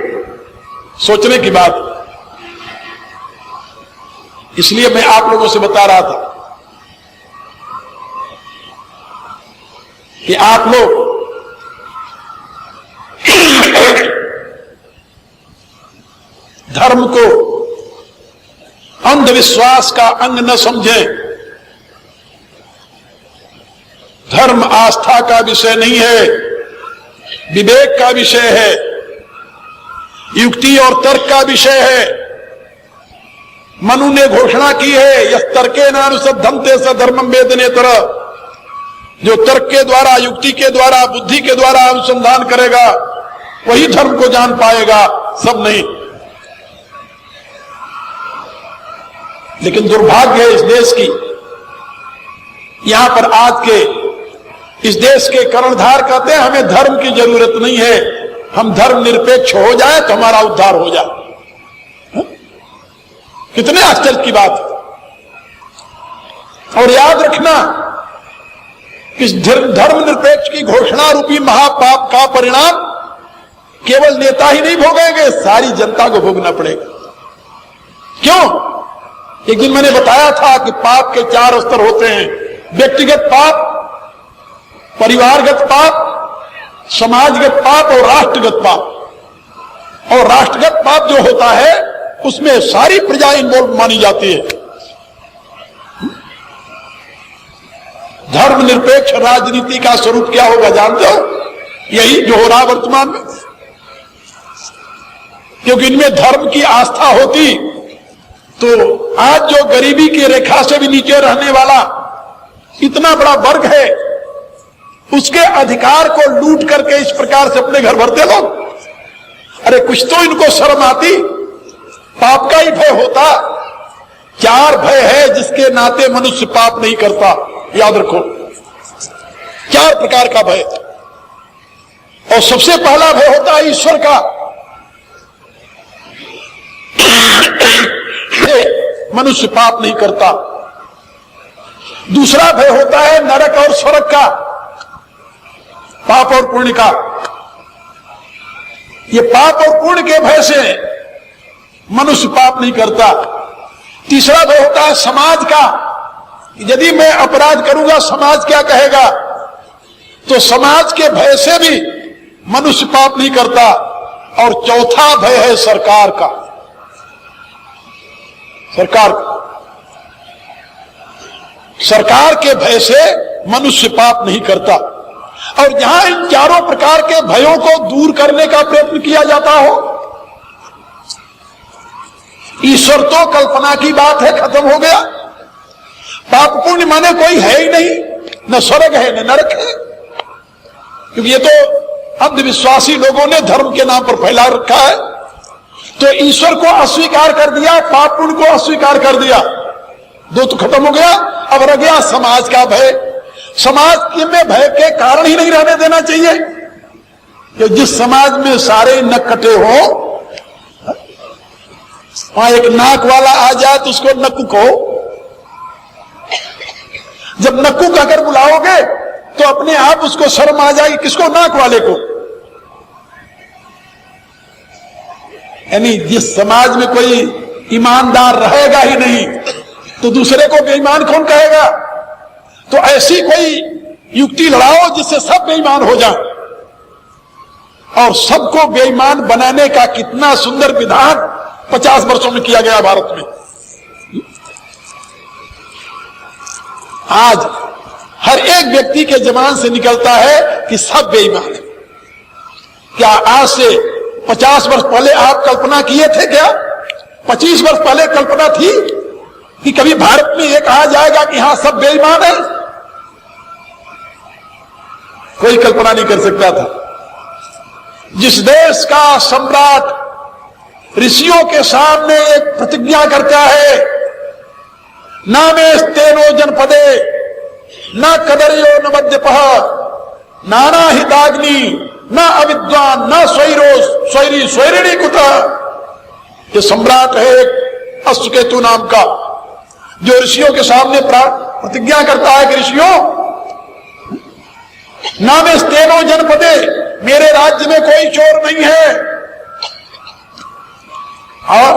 सोचने की बात। इसलिए मैं आप लोगों से बता रहा था कि आप लोग धर्म को अंधविश्वास का अंग न समझें। धर्म आस्था का विषय नहीं है, विवेक का विषय है, युक्ति और तर्क का विषय है। मनु ने घोषणा की है, यस तर्के नानुसद्धन्ते स धर्मं वेदनेतर। जो तर्क के द्वारा, युक्ति के द्वारा, बुद्धि के द्वारा अनुसंधान करेगा वही धर्म को जान पाएगा, सब नहीं। लेकिन दुर्भाग्य है इस देश की, यहां पर आज के इस देश के कर्णधार कहते हैं हमें धर्म की जरूरत नहीं है, हम धर्म निरपेक्ष हो जाए तो हमारा उद्धार हो जाए। कितने आश्चर्य की बात है। और याद रखना, इस धर्म निरपेक्ष की घोषणा रूपी महापाप का परिणाम केवल नेता ही नहीं भोगेंगे, सारी जनता को भोगना पड़ेगा। क्यों? एक दिन मैंने बताया था कि पाप के 4 स्तर होते हैं, व्यक्तिगत पाप, परिवारगत पाप, समाजगत पाप और राष्ट्रगत पाप। और राष्ट्रगत पाप जो होता है उसमें सारी प्रजा इन्वॉल्व मानी जाती है। धर्म निरपेक्ष राजनीति का स्वरूप क्या होगा जानते हो? यही जो हो रहा वर्तमान में। क्योंकि इनमें धर्म की आस्था होती तो आज जो गरीबी की रेखा से भी नीचे रहने वाला इतना बड़ा वर्ग है, उसके अधिकार को लूट करके इस प्रकार से अपने घर भरते लोग। अरे कुछ तो इनको शर्म आती। पाप का ही भय होता। 4 भय है जिसके नाते मनुष्य पाप नहीं करता, याद रखो। 4 प्रकार का भय। और सबसे पहला भय होता है ईश्वर का। मनुष्य पाप नहीं करता। दूसरा भय होता है नरक और स्वर्ग का, पाप और पुण्य का। ये पाप और पुण्य के भय से मनुष्य पाप नहीं करता। तीसरा भय होता है समाज का, यदि मैं अपराध करूंगा समाज क्या कहेगा, तो समाज के भय से भी मनुष्य पाप नहीं करता। और चौथा भय है सरकार का। सरकार के भय से मनुष्य पाप नहीं करता। और जहां इन 4 प्रकार के भयों को दूर करने का प्रयत्न किया जाता हो, ईश्वर तो कल्पना की बात है, खत्म हो गया। पाप पुण्य माने कोई है ही नहीं, न स्वर्ग है न नरक है। क्योंकि ये तो अंधविश्वासी लोगों ने धर्म के नाम पर फैला रखा है। तो ईश्वर को अस्वीकार कर दिया, पाप पुण्य को अस्वीकार कर दिया, 2 तो खत्म हो गया। अब रह गया समाज का भय। समाज में भय के कारण ही नहीं रहने देना चाहिए कि जिस समाज में सारे न कटे हो, वहां एक नाक वाला आ जाए तो उसको नक्कू कहो। जब नक्कू कहकर बुलाओगे तो अपने आप उसको शर्म आ जाएगी। किसको? नाक वाले को। यानी जिस समाज में कोई ईमानदार रहेगा ही नहीं तो दूसरे को बेईमान कौन कहेगा? तो ऐसी कोई युक्ति लड़ाओ जिससे सब बेईमान हो जाए। और सबको बेईमान बनाने का कितना सुंदर विधान 50 वर्षों में किया गया भारत में। आज हर एक व्यक्ति के जबान से निकलता है कि सब बेईमान है। क्या आज से 50 वर्ष पहले आप कल्पना किए थे? क्या 25 वर्ष पहले कल्पना थी कि कभी भारत में यह कहा जाएगा कि हां सब बेईमान है? कोई कल्पना नहीं कर सकता था। जिस देश का सम्राट ऋषियों के सामने एक प्रतिज्ञा करता है, नामेस्तेनो जनपदे न कदर्यो न मद्यपः नाना हिताग्नि न अविद्वान न स्वैरी स्वैरिणी कुतः। ये सम्राट है एक अश्वकेतु नाम का, जो ऋषियों के सामने प्रतिज्ञा करता है कि ऋषियों, नामेस्तेनो जनपदे, मेरे राज्य में कोई चोर नहीं है, और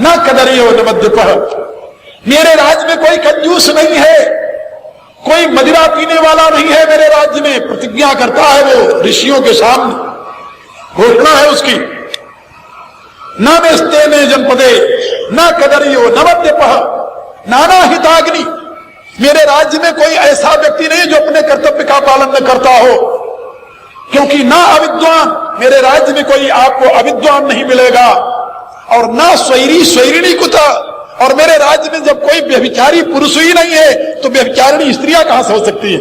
न कदर्यो न मद्यपः, मेरे राज्य में कोई कंजूस नहीं है, कोई मदिरा पीने वाला नहीं है मेरे राज्य में। प्रतिज्ञा करता है वो ऋषियों के सामने, घोषणा है उसकी। न मेस्तेने जनपदे न कदर्यो न मद्यपः नाना हिताग्नि, मेरे राज्य में कोई ऐसा व्यक्ति नहीं जो अपने कर्तव्य का पालन न करता हो, क्योंकि ना अविद्वान, मेरे राज्य में कोई आपको अविद्वान नहीं मिलेगा, और ना स्वैरी स्वैरिणी कुतः, और मेरे राज्य में जब कोई व्यभिचारी पुरुष ही नहीं है तो व्यभिचारिणी स्त्रियां कहां से हो सकती है?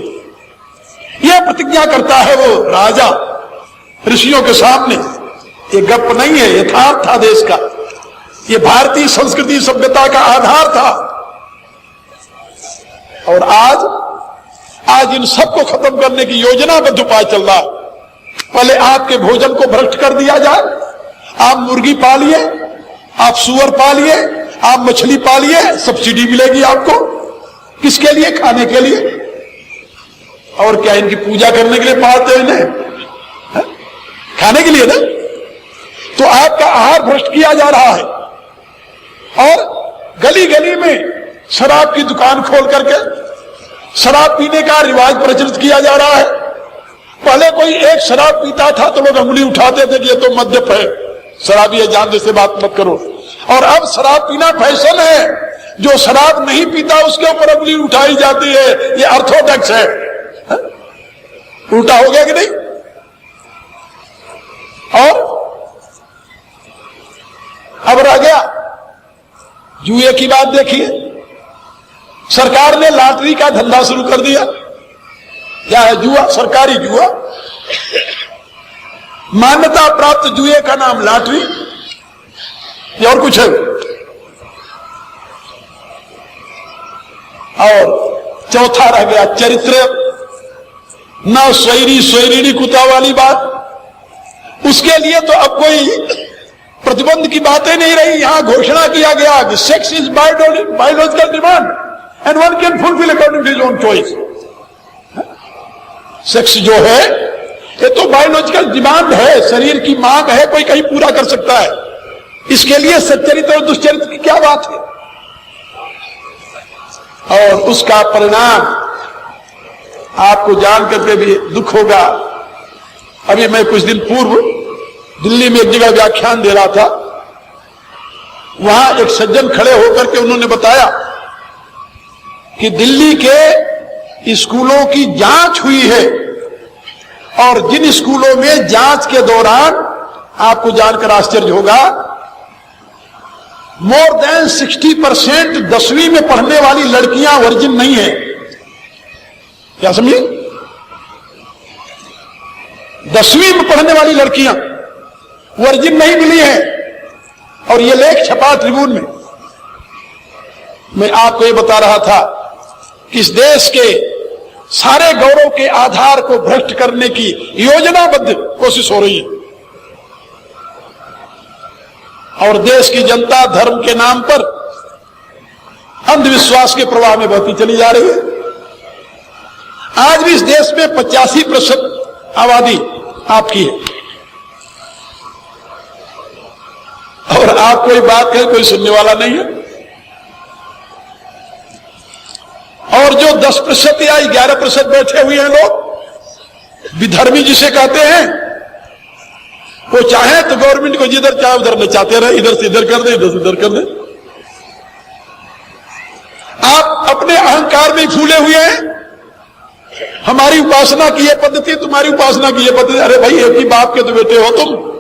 यह प्रतिज्ञा करता है वो राजा ऋषियों के सामने। ये गप नहीं है, यथार्थ था देश का। ये भारतीय संस्कृति सभ्यता का आधार था। और आज इन सबको खत्म करने की योजनाबद्ध उपाय चल रहा है। पहले आपके भोजन को भ्रष्ट कर दिया जाए। आप मुर्गी पालिए, आप सुअर पालिए, आप मछली पालिए, सब्सिडी मिलेगी आपको। किसके लिए? खाने के लिए। और क्या इनकी पूजा करने के लिए पालते हैं? इन्हें खाने के लिए ना। तो आपका आहार भ्रष्ट किया जा रहा है, और गली गली में शराब की दुकान खोल करके शराब पीने का रिवाज प्रचलित किया जा रहा है। पहले कोई एक शराब पीता था तो लोग अंगुली उठाते थे कि ये तो मद्यप है, शराबी है, जान से बात मत करो। और अब शराब पीना फैशन है। जो शराब नहीं पीता उसके ऊपर अंगुली उठाई जाती है। ये ऑर्थोडॉक्स है। उल्टा हो गया कि नहीं? और अब रह गया जुए की बात। देखिए, सरकार ने लॉटरी का धंधा शुरू कर दिया। क्या है? जुआ, सरकारी जुआ। मान्यता प्राप्त जुए का नाम लॉटरी, ये और कुछ है। और चौथा रह गया चरित्र, न स्वैरी स्वैरिणी कुता वाली बात। उसके लिए तो अब कोई प्रतिबंध की बातें नहीं रही। यहां घोषणा किया गया कि sex is biological demand and one can fulfil according to his own choice. Sex जो है ये तो बायोलॉजिकल डिमांड है, शरीर की मांग है, कोई कहीं पूरा कर सकता है। इसके लिए सच्चरित्र और दुष्चरित्र की क्या बात है? और उसका परिणाम आपको जान करके भी दुख होगा। अभी मैं कुछ दिन पूर्व दिल्ली में एक जगह व्याख्यान दे रहा था। वहां एक सज्जन खड़े होकर के उन्होंने बताया कि दिल्ली के स्कूलों की जांच हुई है, और जिन स्कूलों में जांच के दौरान आपको जानकर आश्चर्य होगा, मोर देन 60% 10वीं में पढ़ने वाली लड़कियां वर्जिन नहीं है। क्या समझे? 10वीं में पढ़ने वाली लड़कियां वर्जिन नहीं मिली है। और यह लेख छपा ट्रिब्यून में। मैं आपको यह बता रहा था कि इस देश के सारे गौरव के आधार को भ्रष्ट करने की योजनाबद्ध कोशिश हो रही है। और देश की जनता धर्म के नाम पर अंधविश्वास के प्रवाह में बहती चली जा रही है। आज भी इस देश में 85% आबादी आपकी है, और आप कोई बात कहें कोई सुनने वाला नहीं है। और जो 10% या 11% बैठे हुए हैं लोग, विधर्मी जिसे कहते हैं, वो चाहे तो गवर्नमेंट को जिधर चाहे उधर ले चाहते रहे, इधर से इधर कर दे, इधर से इधर कर दे। आप अपने अहंकार में फूले हुए हैं। हमारी उपासना की ये पद्धति, तुम्हारी उपासना की ये पद्धति। अरे भाई, एक ही बाप के तो बेटे हो तुम।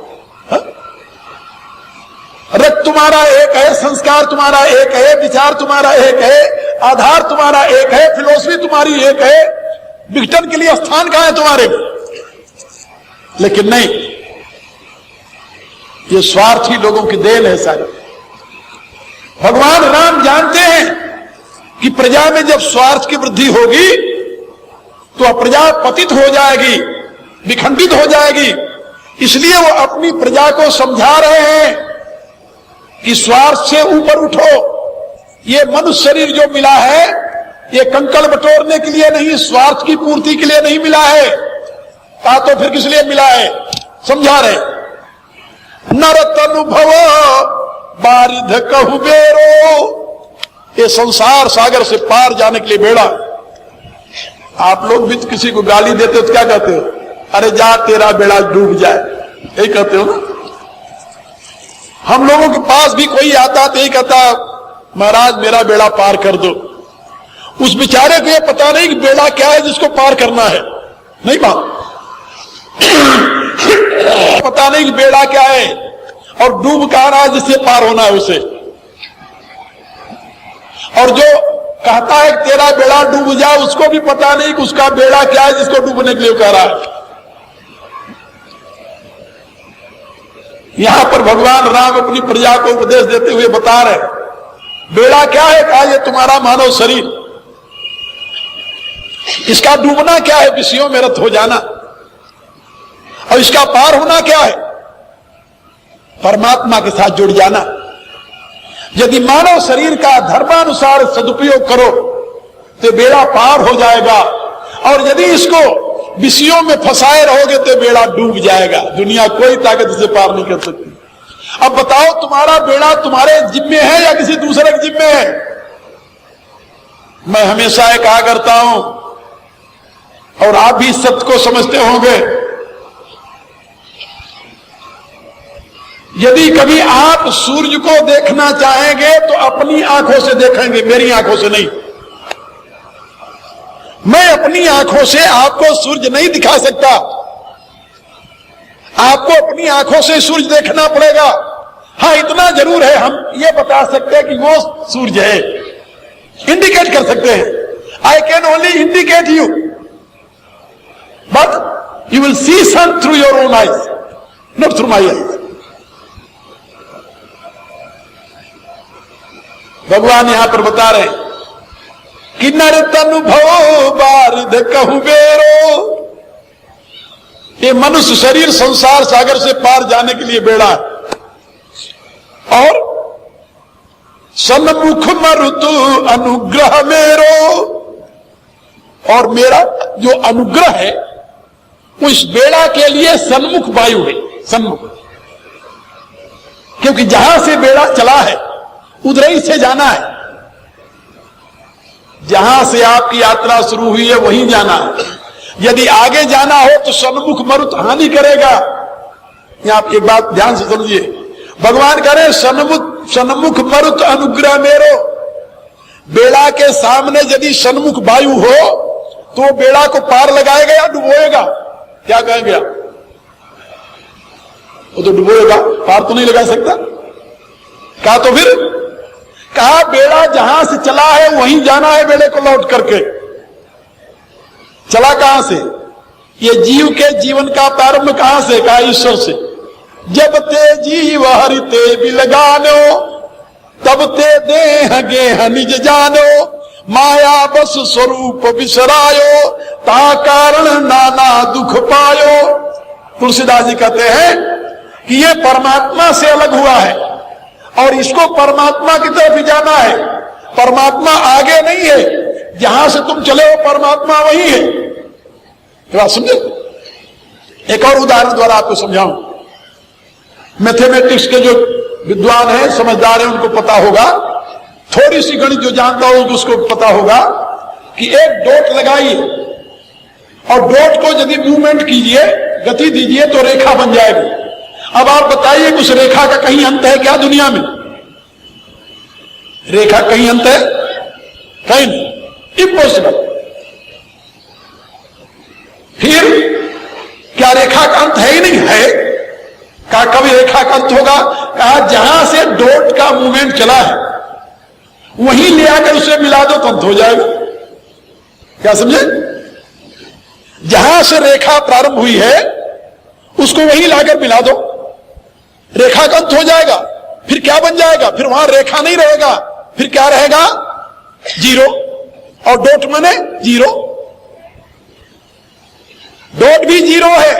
रक्त तुम्हारा एक है, संस्कार तुम्हारा एक है, विचार तुम्हारा एक है, आधार तुम्हारा एक है, फिलॉसफी तुम्हारी एक है। विघटन के लिए स्थान कहां है तुम्हारे? लेकिन नहीं, ये स्वार्थी लोगों की देन है सारी। भगवान राम जानते हैं कि प्रजा में जब स्वार्थ की वृद्धि होगी तो प्रजा पतित हो जाएगी, विखंडित हो जाएगी। इसलिए वो अपनी प्रजा को समझा रहे हैं कि स्वार्थ से ऊपर उठो। ये मनुष्य शरीर जो मिला है, ये कंकड़ बटोरने के लिए नहीं, स्वार्थ की पूर्ति के लिए नहीं मिला है। कहा तो फिर किस लिए मिला है? समझा रहे, नर तनुभव बारिध कहु बेरो। ये संसार सागर से पार जाने के लिए बेड़ा। आप लोग भी किसी को गाली देते हो तो क्या कहते हो? अरे जा तेरा बेड़ा डूब जाए, यही कहते हो ना। हम लोगों के पास भी कोई आता तो यही कहता, महाराज मेरा बेड़ा पार कर दो। उस बेचारे को ये पता नहीं कि बेड़ा क्या है जिसको पार करना है। नहीं बात पता नहीं कि बेड़ा क्या है और डूब कहां रहा है जिससे पार होना है उसे। और जो कहता है कि तेरा बेड़ा डूब जाए, उसको भी पता नहीं कि उसका बेड़ा क्या है जिसको डूबने के लिए कह रहा है। यहां पर भगवान राम अपनी प्रजा को उपदेश देते हुए बता रहे, बेड़ा क्या है? कहा ये तुम्हारा मानव शरीर। इसका डूबना क्या है? विषयों में रत हो जाना। और इसका पार होना क्या है? परमात्मा के साथ जुड़ जाना। यदि मानव शरीर का धर्मानुसार सदुपयोग करो तो बेड़ा पार हो जाएगा, और यदि इसको विषयों में फंसाए रहोगे तो बेड़ा डूब जाएगा। दुनिया कोई ताकत इसे पार नहीं कर सकती। अब बताओ, तुम्हारा बेड़ा तुम्हारे जिम्मे है या किसी दूसरे के जिम्मे है? मैं हमेशा ये कहा करता हूं, और आप भी इस सत्य को समझते होंगे, यदि कभी आप सूर्य को देखना चाहेंगे तो अपनी आंखों से देखेंगे, मेरी आंखों से नहीं। मैं अपनी आंखों से आपको सूर्य नहीं दिखा सकता। आपको अपनी आंखों से सूर्य देखना पड़ेगा। हां, इतना जरूर है, हम ये बता सकते हैं कि वो सूर्य है, इंडिकेट कर सकते हैं। I can only indicate you, but you will see sun through your own eyes, not through my eyes. भगवान यहां पर बता रहे हैं कि नर तनुभव बारिध कहु बेरो। ये मनुष्य शरीर संसार सागर से पार जाने के लिए बेड़ा है। और सन्मुख मरुतु अनुग्रह मेरो, और मेरा जो अनुग्रह है वो इस बेड़ा के लिए सन्मुख वायु है। सन्मुख, क्योंकि जहां से बेड़ा चला है उधर ही से जाना है। जहां से आपकी यात्रा शुरू हुई है वहीं जाना है। यदि आगे जाना हो तो सन्मुख मरुत हानि करेगा। यहां आप एक बात ध्यान से समझिए, भगवान कह रहे सन्मुख मरुत अनुग्रह मेरो। बेड़ा के सामने यदि सन्मुख वायु हो तो बेड़ा को पार लगाएगा या डुबोएगा? क्या कहेंगे आप? वो तो डुबोएगा, पार तो नहीं लगा सकता। कहा तो फिर कहा बेड़ा जहां से चला है वहीं जाना है। बेड़े को लौट करके चला कहां से? ये जीव के जीवन का प्रारंभ कहां से? कहा ईश्वर से। जब ते जीव हरिते बिलगानो, तब ते देह गेह निज जानो। माया बस स्वरूप बिसरायो, ता कारण नाना दुख पायो। तुलसीदास जी कहते हैं कि ये परमात्मा से अलग हुआ है, और इसको परमात्मा की तरफ ही जाना है। परमात्मा आगे नहीं है, जहां से तुम चले हो परमात्मा वही है। बात समझे? एक और उदाहरण द्वारा आपको समझाऊं। मैथमेटिक्स के जो विद्वान हैं, समझदार हैं, उनको पता होगा, थोड़ी सी गणित जो जानता हो उसको पता होगा कि एक डॉट लगाइए और डॉट को यदि मूवमेंट कीजिए, गति दीजिए तो रेखा बन जाएगी। अब आप बताइए उस रेखा का कहीं अंत है क्या दुनिया में? रेखा कहीं अंत है? कहीं नहीं, इम्पॉसिबल। फिर क्या रेखा का अंत है ही नहीं है? कहा कभी रेखा का अंत होगा? कहा जहां से डॉट का मूवमेंट चला है वहीं ले आकर उसे मिला दो तो अंत हो जाएगा। क्या समझे? जहां से रेखा प्रारंभ हुई है उसको वहीं लाकर मिला दो, रेखा का अंत हो जाएगा। फिर क्या बन जाएगा? फिर वहां रेखा नहीं रहेगा, फिर क्या रहेगा? जीरो। और डॉट माने जीरो, डॉट भी जीरो है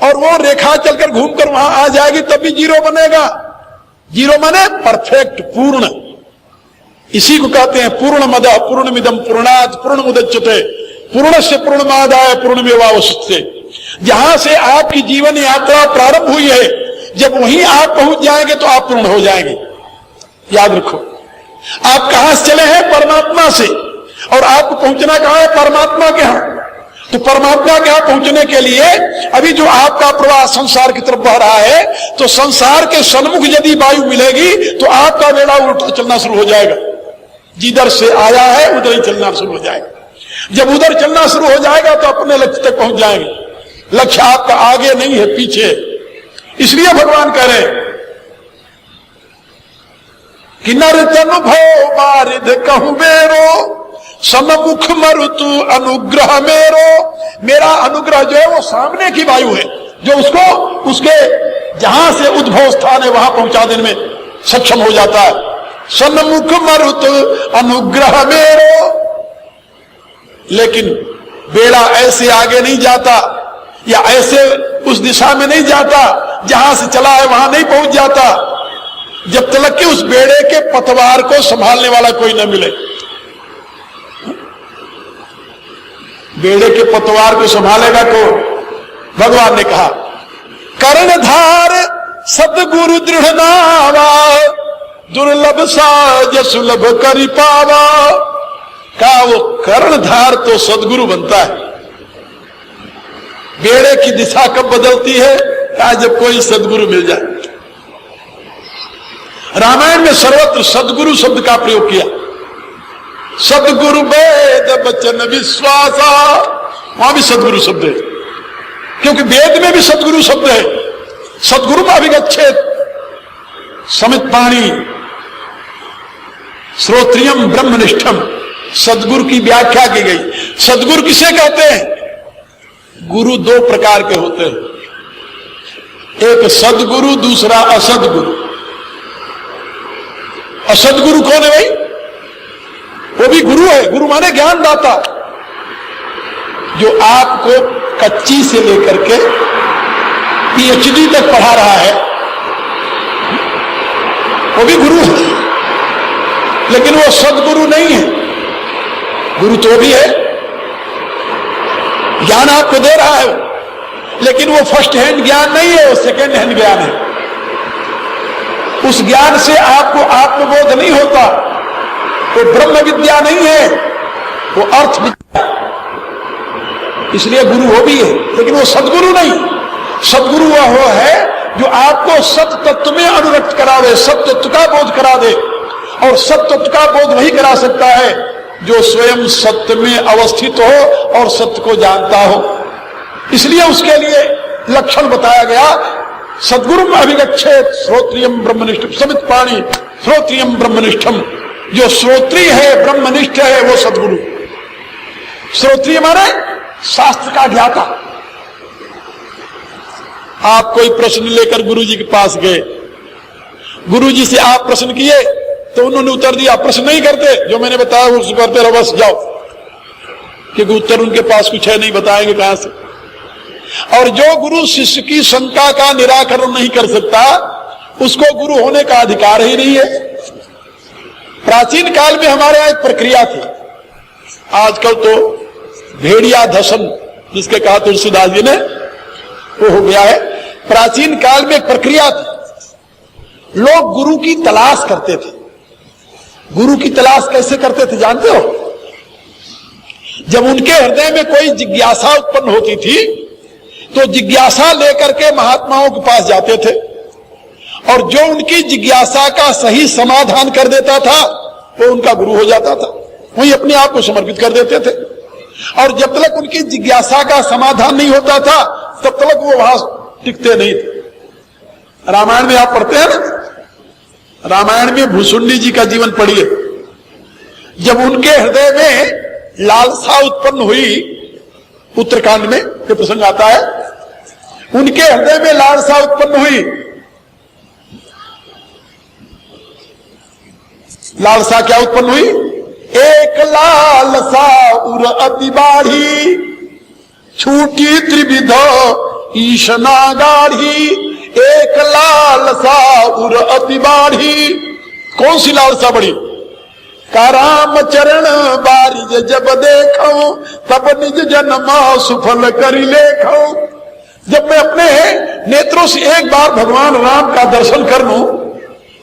और वो रेखा चलकर घूमकर वहां आ जाएगी तब भी जीरो बनेगा। जीरो माने परफेक्ट, पूर्ण। इसी को कहते हैं पूर्णमद पूर्णमिदं पूर्णात् पूर्णमुदच्यते पूर्णस्य पूर्णमादाय पूर्णमेवावशिष्यते। जहां से आपकी जीवन यात्रा प्रारंभ हुई है, जब वहीं आप पहुंच जाएंगे तो आप पूर्ण हो जाएंगे। याद रखो, आप कहां से चले हैं? परमात्मा से। और आपको पहुंचना कहां है? परमात्मा के यहां। तो परमात्मा के यहां पहुंचने के लिए अभी जो आपका प्रवाह संसार की तरफ बह रहा है, तो संसार के सन्मुख यदि वायु मिलेगी तो आपका बेड़ा उल्टा चलना शुरू हो जाएगा। जिधर से आया है उधर ही चलना शुरू हो जाएगा। जब उधर चलना शुरू हो जाएगा तो अपने लक्ष्य तक पहुंच जाएंगे। लक्ष्य आपका आगे नहीं है, पीछे। इसलिए भगवान कह रहे कि नर तनु भो बारिद कहूं बेरो सममुख मरुतु अनुग्रह मेरो। मेरा अनुग्रह जो है वो सामने की वायु है, जो उसको उसके जहां से उद्भव स्थान है वहां पहुंचा देने में सक्षम हो जाता है। सन्मुख मरुतु अनुग्रह मेरो। लेकिन बेड़ा ऐसे आगे नहीं जाता या ऐसे उस दिशा में नहीं जाता, जहां से चला है वहां नहीं पहुंच जाता जब तक कि उस बेड़े के पतवार को संभालने वाला कोई न मिले। बेड़े के पतवार को संभालेगा तो भगवान ने कहा कर्णधार सतगुरु दृढ़ नावा दुर्लभ साज सुलभ करि पावा। कहा वो कर्णधार तो सदगुरु बनता है। बेड़े की दिशा कब बदलती है? कहा जब कोई सदगुरु मिल जाए। रामायण में सर्वत्र सदगुरु शब्द का प्रयोग किया। सदगुरु वेद बचन विश्वासा, वहां भी सदगुरु शब्द है, क्योंकि वेद में भी सदगुरु शब्द है। सदगुरु का अभिगच्छेद समित पाणी श्रोत्रियम ब्रह्मनिष्ठम। सदगुरु की व्याख्या की गई। सदगुरु किसे कहते हैं? गुरु दो प्रकार के होते हैं, एक सदगुरु, दूसरा असदगुरु। असदगुरु कौन है भाई? वो भी गुरु है। गुरु माने ज्ञानदाता, जो आपको कच्ची से लेकर के पीएचडी तक पढ़ा रहा है, वो भी गुरु है। लेकिन वो सदगुरु नहीं है। गुरु तो भी है, ज्ञान आपको दे रहा है, लेकिन वो फर्स्ट हैंड ज्ञान नहीं है, वो सेकेंड हैंड ज्ञान है। उस ज्ञान से आपको आत्मबोध नहीं होता। वो ब्रह्म विद्या नहीं है, वो अर्थ विद्या। इसलिए गुरु वो भी है, लेकिन वो सदगुरु नहीं। सदगुरु वह है जो आपको सत्य तत्व में अनुरक्त करा दे, सत्य तत्व का बोध करा दे। और सत्य तत्व का बोध वही करा सकता है जो स्वयं सत्य में अवस्थित हो और सत्य को जानता हो। इसलिए उसके लिए लक्षण बताया गया। सदगुरु अभिगच्छेत श्रोत्रियम ब्रह्मनिष्ठम समित पाणी श्रोत्रियम ब्रह्मनिष्ठम। जो श्रोत्रिय है, ब्रह्मनिष्ठ है, वो सदगुरु। श्रोत्रिय माने शास्त्र का ज्ञाता। आप कोई प्रश्न लेकर गुरुजी के पास गए, गुरुजी से आप प्रश्न किए तो उन्होंने उत्तर दिया। प्रश्न नहीं करते, जो मैंने बताया वो करते रहो, बस जाओ, क्योंकि उत्तर उनके पास कुछ है नहीं, बताएंगे कहां से। और जो गुरु शिष्य की शंका का निराकरण नहीं कर सकता, उसको गुरु होने का अधिकार ही नहीं है। प्राचीन काल में हमारे यहां एक प्रक्रिया थी, आजकल तो भेड़िया धसन जिसके कहा तुलसीदास जी ने वो हो गया है। प्राचीन काल में एक प्रक्रिया थी, लोग गुरु की तलाश करते थे। गुरु की तलाश कैसे करते थे जानते हो? जब उनके हृदय में कोई जिज्ञासा उत्पन्न होती थी तो जिज्ञासा लेकर के महात्माओं के पास जाते थे, और जो उनकी जिज्ञासा का सही समाधान कर देता था वो उनका गुरु हो जाता था। वही अपने आप को समर्पित कर देते थे, और जब तक उनकी जिज्ञासा का समाधान नहीं होता था तब तक वो वहां टिकते नहीं थे। रामायण में आप पढ़ते हैं ना, रामायण में भुसुंडी जी का जीवन पढ़िए। जब उनके हृदय में लालसा उत्पन्न हुई, उत्तरकांड में ये प्रसंग आता है, उनके हृदय में लालसा उत्पन्न हुई। लालसा क्या उत्पन्न हुई? एक लालसा उर अति बाढ़ी, छूटी त्रिविध ईशना गाढ़ी। एक लालसा उर अति बाढ़ी, कौन सी लालसा बड़ी? का राम चरण बारिज जब देखो, तब निज जन्म सुफल करी लेखो। जब मैं अपने नेत्रों से एक बार भगवान राम का दर्शन कर लूं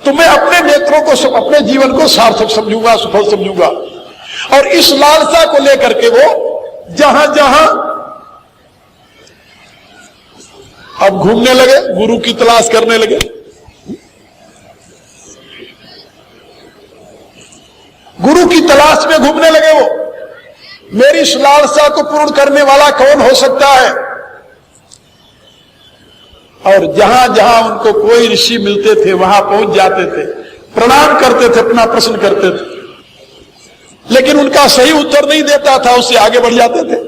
तो मैं अपने नेत्रों को, अपने जीवन को सार्थक समझूंगा, सफल समझूंगा। और इस लालसा को लेकर के वो जहां जहां अब घूमने लगे, गुरु की तलाश करने लगे। गुरु की तलाश में घूमने लगे वो। मेरी इस लालसा को पूर्ण करने वाला कौन हो सकता है? और जहां जहां उनको कोई ऋषि मिलते थे वहां पहुंच जाते थे, प्रणाम करते थे, अपना प्रश्न करते थे, लेकिन उनका सही उत्तर नहीं देता था, उससे आगे बढ़ जाते थे।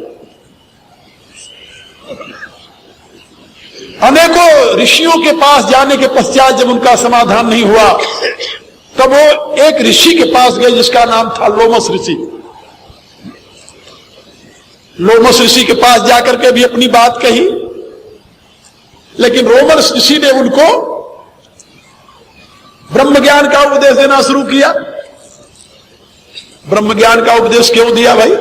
अनेकों ऋषियों के पास जाने के पश्चात जब उनका समाधान नहीं हुआ तब वो एक ऋषि के पास गए जिसका नाम था लोमस ऋषि। लोमस ऋषि के पास जाकर के भी अपनी बात कही, लेकिन लोमस ऋषि ने उनको ब्रह्म ज्ञान का उपदेश देना शुरू किया। ब्रह्म ज्ञान का उपदेश क्यों दिया भाई?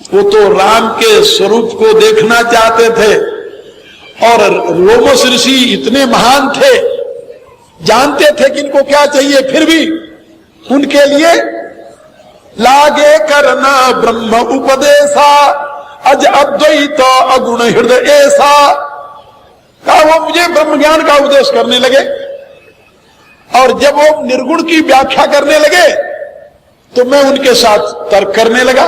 वो तो राम के स्वरूप को देखना चाहते थे, और लोमस ऋषि इतने महान थे, जानते थे कि इनको क्या चाहिए, फिर भी उनके लिए लागे करना ब्रह्म उपदेशा, अज अद्वैत अगुण हृदय ऐसा। कहा वो मुझे ब्रह्म ज्ञान का उपदेश करने लगे, और जब वो निर्गुण की व्याख्या करने लगे तो मैं उनके साथ तर्क करने लगा।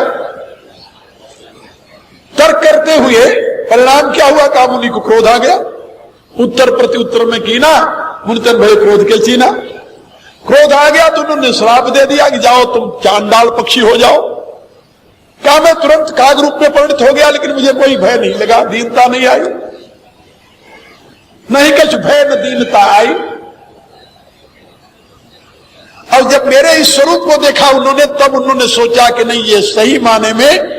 तर्क करते हुए परिणाम क्या हुआ? का मुनि को क्रोध आ गया। उत्तर प्रति उत्तर में कीना, मुनितन भय क्रोध के चीना। क्रोध आ गया तो उन्होंने श्राप दे दिया कि जाओ तुम चांडाल पक्षी हो जाओ। कहा मैं तुरंत काग रूप में परिणत हो गया, लेकिन मुझे कोई भय नहीं लगा, दीनता नहीं आई, नहीं कुछ भय न दीनता आई। और जब मेरे इस स्वरूप को देखा उन्होंने, तब उन्होंने सोचा कि नहीं, ये सही माने में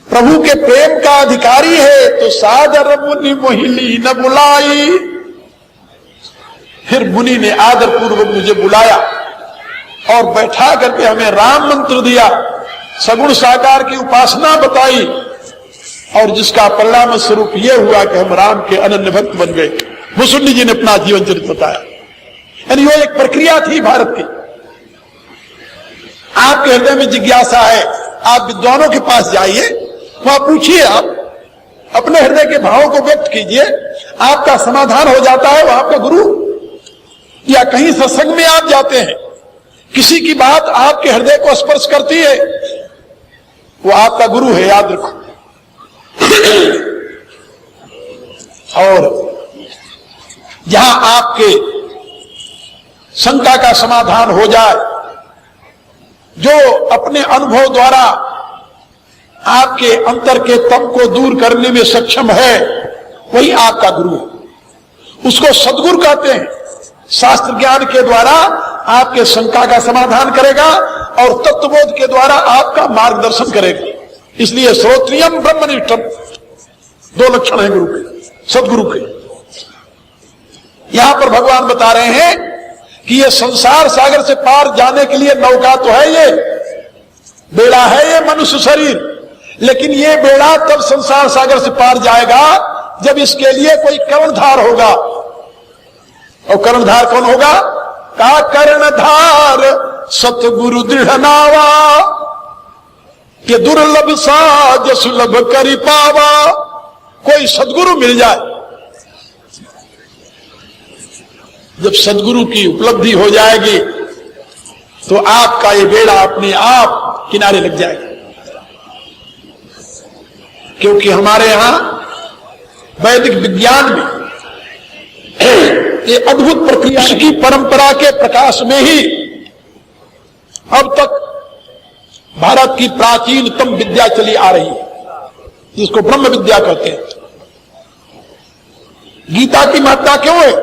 प्रभु के प्रेम का अधिकारी है। तो सादर मुनि मोहिली न बुलाई। फिर मुनि ने आदर पूर्वक मुझे बुलाया और बैठा करके हमें राम मंत्र दिया, सगुण साकार की उपासना बताई, और जिसका परिणाम स्वरूप यह हुआ कि हम राम के अनन्य भक्त बन गए। भुसुंडी जी ने अपना जीवन चरित्र बताया। यानी वो एक प्रक्रिया थी भारत की। आपके हृदय में जिज्ञासा है, आप विद्वानों के पास जाइए, वहां पूछिए, आप अपने हृदय के भावों को व्यक्त कीजिए, आपका समाधान हो जाता है। वो आपका गुरु। या कहीं सत्संग में आप जाते हैं, किसी की बात आपके हृदय को स्पर्श करती है, वो आपका गुरु है, याद रखो। और जहां आपके शंका का समाधान हो जाए, जो अपने अनुभव द्वारा आपके अंतर के तम को दूर करने में सक्षम है, वही आपका गुरु है। उसको सद्गुरु कहते हैं। शास्त्र ज्ञान के द्वारा आपके शंका का समाधान करेगा और तत्वबोध के द्वारा आपका मार्गदर्शन करेगा। इसलिए श्रोत्रियम ब्रह्मनिष्ठम, दो लक्षण है गुरु के, सदगुरु के। यहां पर भगवान बता रहे हैं कि ये संसार सागर से पार जाने के लिए नौका तो है, ये बेड़ा है, ये मनुष्य शरीर, लेकिन ये बेड़ा तब संसार सागर से पार जाएगा जब इसके लिए कोई कर्णधार होगा। और कर्णधार कौन होगा? का कर्णधार सतगुरु दृढ़ नावा, ये दुर्लभ साज सुलभ करी पावा। कोई सदगुरु मिल जाए, जब सदगुरु की उपलब्धि हो जाएगी तो आपका ये बेड़ा अपने आप किनारे लग जाएगा। क्योंकि हमारे यहां वैदिक विज्ञान में ये अद्भुत प्रक्रिया की परंपरा के प्रकाश में ही अब तक भारत की प्राचीनतम विद्या चली आ रही है, जिसको ब्रह्म विद्या कहते हैं। गीता की महत्ता क्यों है?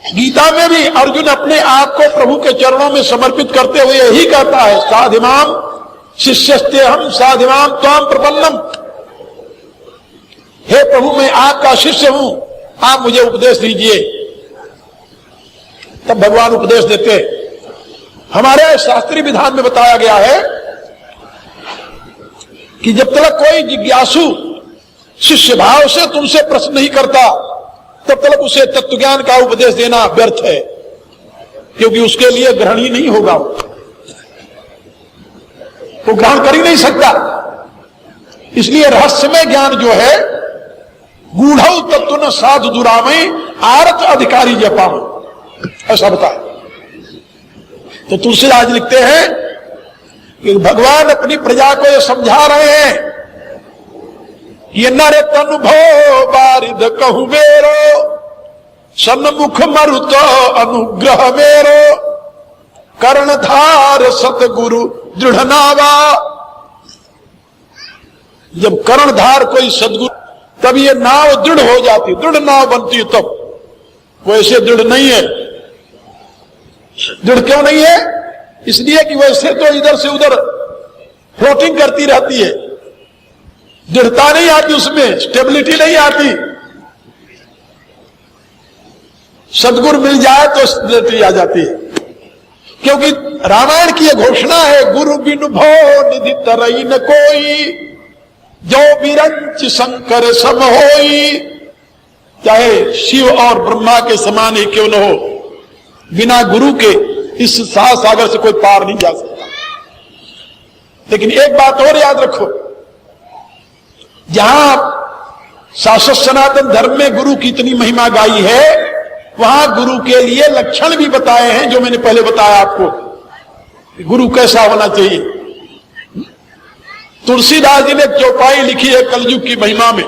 गीता में भी अर्जुन अपने आप को प्रभु के चरणों में समर्पित करते हुए यही कहता है, साधिमाम शिष्यस्तेहम साधिमाम त्वाम प्रपन्नम। हे प्रभु, मैं आपका शिष्य हूं, आप मुझे उपदेश दीजिए। तब भगवान उपदेश देते। हमारे शास्त्रीय विधान में बताया गया है कि जब तक कोई जिज्ञासु शिष्य भाव से तुमसे प्रश्न नहीं करता तब तक उसे तत्वज्ञान का उपदेश देना व्यर्थ है, क्योंकि उसके लिए ग्रहण ही नहीं होगा, वो ग्रहण कर ही नहीं सकता। इसलिए रहस्यमय ज्ञान जो है, गूढ़ तत्व न साधु दुरामय आरत अधिकारी जपाम, ऐसा बताए। तो तुलसीदास लिखते हैं कि भगवान अपनी प्रजा को ये समझा रहे हैं, ये नर तनु भो बारिद कहु मेरो, सन्मुख मरुतो अनुग्रह मेरो, कर्णधार सतगुरु दृढ़ नावा। जब कर्णधार कोई सदगुरु, तब ये नाव दृढ़ हो जाती, दृढ़ नाव बनती है। तब वैसे दृढ़ नहीं है। दृढ़ क्यों नहीं है? इसलिए कि वैसे तो इधर से उधर फ्लोटिंग करती रहती है, दृढ़ता नहीं आती, उसमें स्टेबिलिटी नहीं आती। सदगुरु मिल जाए तो स्टेबिलिटी आ जाती है। क्योंकि रामायण की यह घोषणा है, गुरु बिनु भो निधि तरई न कोई, जो बिरंच शंकर सम होई। चाहे शिव और ब्रह्मा के समान ही क्यों न हो, बिना गुरु के इस सागर से कोई पार नहीं जा सकता। लेकिन एक बात और याद रखो, जहां शाश्वत सनातन धर्म में गुरु की इतनी महिमा गाई है, वहां गुरु के लिए लक्षण भी बताए हैं, जो मैंने पहले बताया आपको, गुरु कैसा होना चाहिए। तुलसीदास जी ने चौपाई लिखी है कलयुग की महिमा में,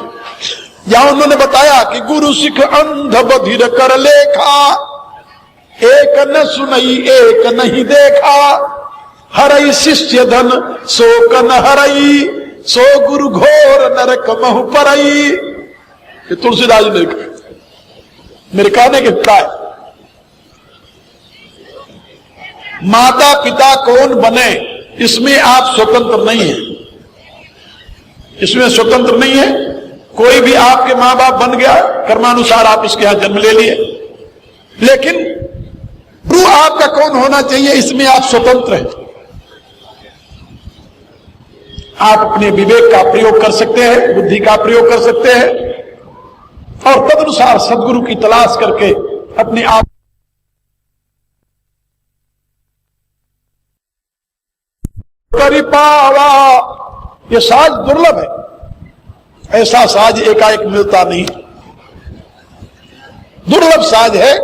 जहां उन्होंने बताया कि गुरु सिख अंध बधिर कर लेखा, एक न सुनई एक नहीं देखा, हरई शिष्य धन शोक न हरई, सो गुरु घोर नरक महु परई। ये तुलसीदास जी ने लिखा। मेरे कहने के क्या है, माता पिता कौन बने इसमें आप स्वतंत्र नहीं है, इसमें स्वतंत्र नहीं है। कोई भी आपके मां बाप बन गया, कर्मानुसार आप इसके यहां जन्म ले लिए, लेकिन गुरु आपका कौन होना चाहिए इसमें आप स्वतंत्र हैं। आप अपने विवेक का प्रयोग कर सकते हैं, बुद्धि का प्रयोग कर सकते हैं, और तदनुसार सदगुरु की तलाश करके अपने आप पावा। यह साज दुर्लभ है, ऐसा साज एकाएक मिलता नहीं, दुर्लभ साज है।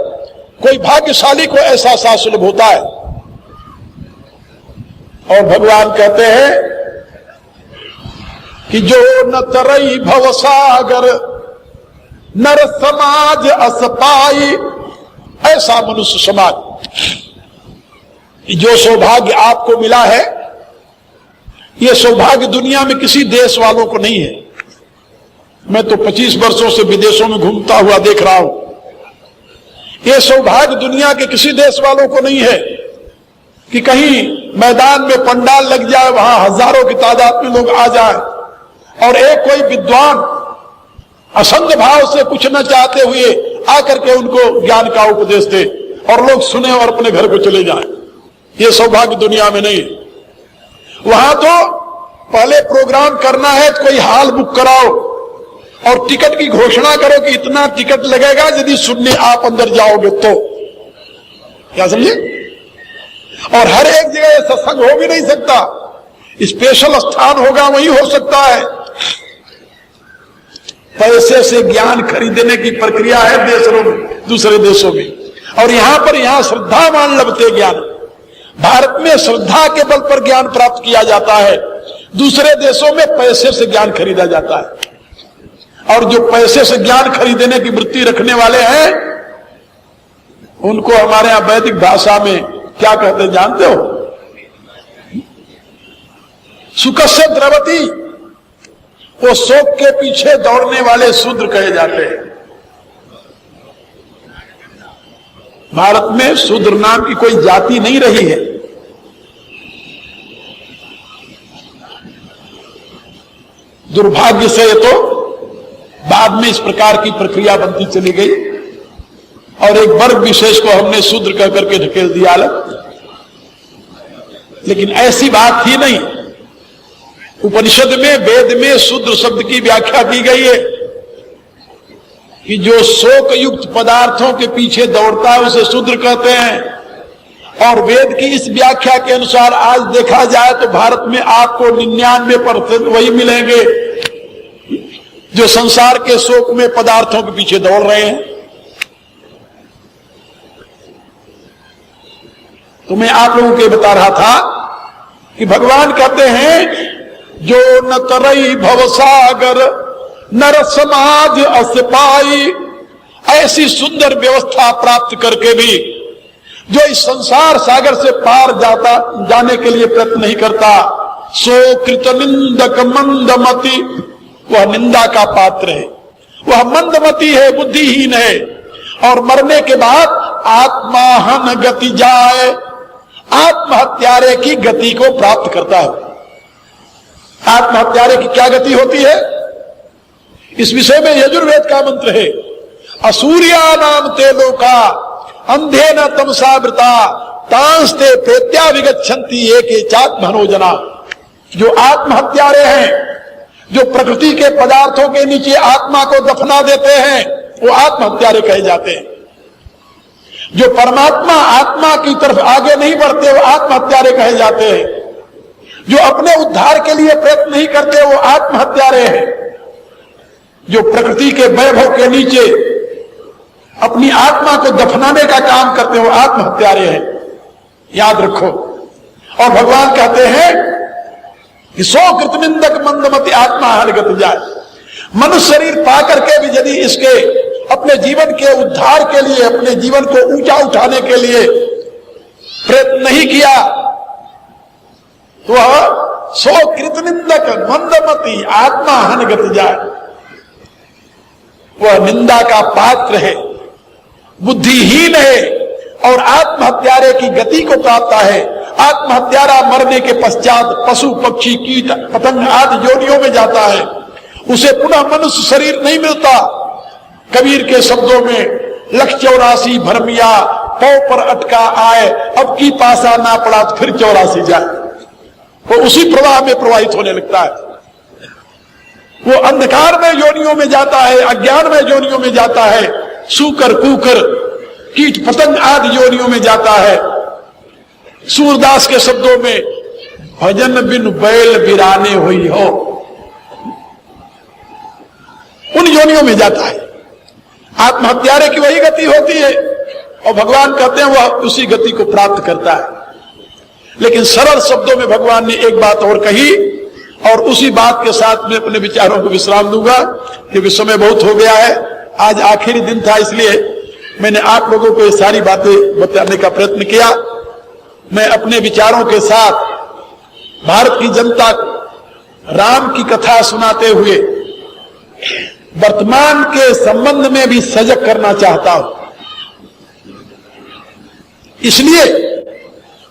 कोई भाग्यशाली को ऐसा साज सुलभ होता है। और भगवान कहते हैं कि जो न तरई भव सागर नर समाज असपाई, ऐसा मनुष्य समाज। जो सौभाग्य आपको मिला है, यह सौभाग्य दुनिया में किसी देश वालों को नहीं है। मैं तो 25 वर्षों से विदेशों में घूमता हुआ देख रहा हूं, यह सौभाग्य दुनिया के किसी देश वालों को नहीं है कि कहीं मैदान में पंडाल लग जाए, वहां हजारों की तादाद में लोग आ जाए और एक कोई विद्वान असंग भाव से कुछ न चाहते हुए आकर के उनको ज्ञान का उपदेश दे और लोग सुने और अपने घर को चले जाएं। ये सौभाग्य दुनिया में नहीं। वहां तो पहले प्रोग्राम करना है तो कोई हॉल बुक कराओ और टिकट की घोषणा करो कि इतना टिकट लगेगा यदि सुनने आप अंदर जाओगे तो। क्या समझे? और हर एक जगह सत्संग हो भी नहीं सकता, स्पेशल स्थान होगा वही हो सकता है। पैसे से ज्ञान खरीदने की प्रक्रिया है देशों में, दूसरे देशों में, और यहां श्रद्धा मान लबते ज्ञान। भारत में श्रद्धा के बल पर ज्ञान प्राप्त किया जाता है, दूसरे देशों में पैसे से ज्ञान खरीदा जाता है। और जो पैसे से ज्ञान खरीदने की वृत्ति रखने वाले हैं उनको हमारे यहां वैदिक भाषा में क्या कहते हैं जानते हो? सुकस्य द्रवती। वो शोक के पीछे दौड़ने वाले शूद्र कहे जाते हैं। भारत में शूद्र नाम की कोई जाति नहीं रही है। दुर्भाग्य से तो बाद में इस प्रकार की प्रक्रिया बनती चली गई और एक वर्ग विशेष को हमने शूद्र कह करके ढकेल दिया अलग। लेकिन ऐसी बात ही नहीं। उपनिषद में, वेद में शूद्र शब्द की व्याख्या की गई है कि जो शोक युक्त पदार्थों के पीछे दौड़ता है उसे शूद्र कहते हैं। और वेद की इस व्याख्या के अनुसार आज देखा जाए तो भारत में आपको 99% वही मिलेंगे जो संसार के शोक में पदार्थों के पीछे दौड़ रहे हैं। तो मैं आप लोगों को बता रहा था कि भगवान कहते हैं जो न तरई भवसागर नर समाज अस पाई। ऐसी सुंदर व्यवस्था प्राप्त करके भी जो इस संसार सागर से पार जाने के लिए प्रयत्न नहीं करता, सो कृत निंदक मंदमति, वह निंदा का पात्र है, वह मंदमति है, बुद्धिहीन है और मरने के बाद आत्माहन गति जाए, आत्महत्यारे की गति को प्राप्त करता है। आत्महत्यारे की क्या गति होती है? इस विषय में यजुर्वेद का मंत्र है, असूर्या नाम ते लोका अंधे न तमसावृता तांस्ते प्रेत्या विगच्छन्ति एके चात्मनोजना। जो आत्महत्यारे हैं, जो प्रकृति के पदार्थों के नीचे आत्मा को दफना देते हैं, वो आत्महत्यारे कहे जाते हैं। जो परमात्मा आत्मा की तरफ आगे नहीं बढ़ते वो आत्महत्यारे कहे जाते हैं। जो अपने उद्धार के लिए प्रयत्न नहीं करते वो आत्महत्यारे हैं। जो प्रकृति के वैभव के नीचे अपनी आत्मा को दफनाने का काम करते हैं वो आत्महत्यारे हैं, याद रखो। और भगवान कहते हैं कि सो कृतनिंदक मंदमति आत्मा हरगत जाए। मनुष्य शरीर पाकर के भी यदि इसके अपने जीवन के उद्धार के लिए, अपने जीवन को ऊंचा उठाने के लिए प्रयत्न नहीं किया तो वह सो कृतनिंदक मंदमति आत्मा हनगत जाए, वह निंदा का पात्र है, बुद्धिहीन है और आत्महत्यारे की गति को प्राप्त है। आत्महत्यारा मरने के पश्चात पशु पक्षी कीट पतंग आदि योनियों में जाता है, उसे पुनः मनुष्य शरीर नहीं मिलता। कबीर के शब्दों में लख 84 भरमिया पौ पर अटका आए, अब की पासा ना पड़ा तो फिर 84 जाए। वो उसी प्रवाह में प्रवाहित होने लगता है। वो अंधकार में योनियों में जाता है, अज्ञान में योनियों में जाता है, सूकर कुकर कीट पतंग आदि योनियों में जाता है। सूरदास के शब्दों में भजन बिन बैल बिराने हुई हो, उन योनियों में जाता है। आत्महत्यारे की वही गति होती है और भगवान कहते हैं वह उसी गति को प्राप्त करता है। लेकिन सरल शब्दों में भगवान ने एक बात और कही और उसी बात के साथ मैं अपने विचारों को विश्राम दूंगा क्योंकि समय बहुत हो गया है। आज आखिरी दिन था इसलिए मैंने आप लोगों को ये सारी बातें बताने का प्रयत्न किया। मैं अपने विचारों के साथ भारत की जनता को राम की कथा सुनाते हुए वर्तमान के संबंध में भी सजग करना चाहता हूं। इसलिए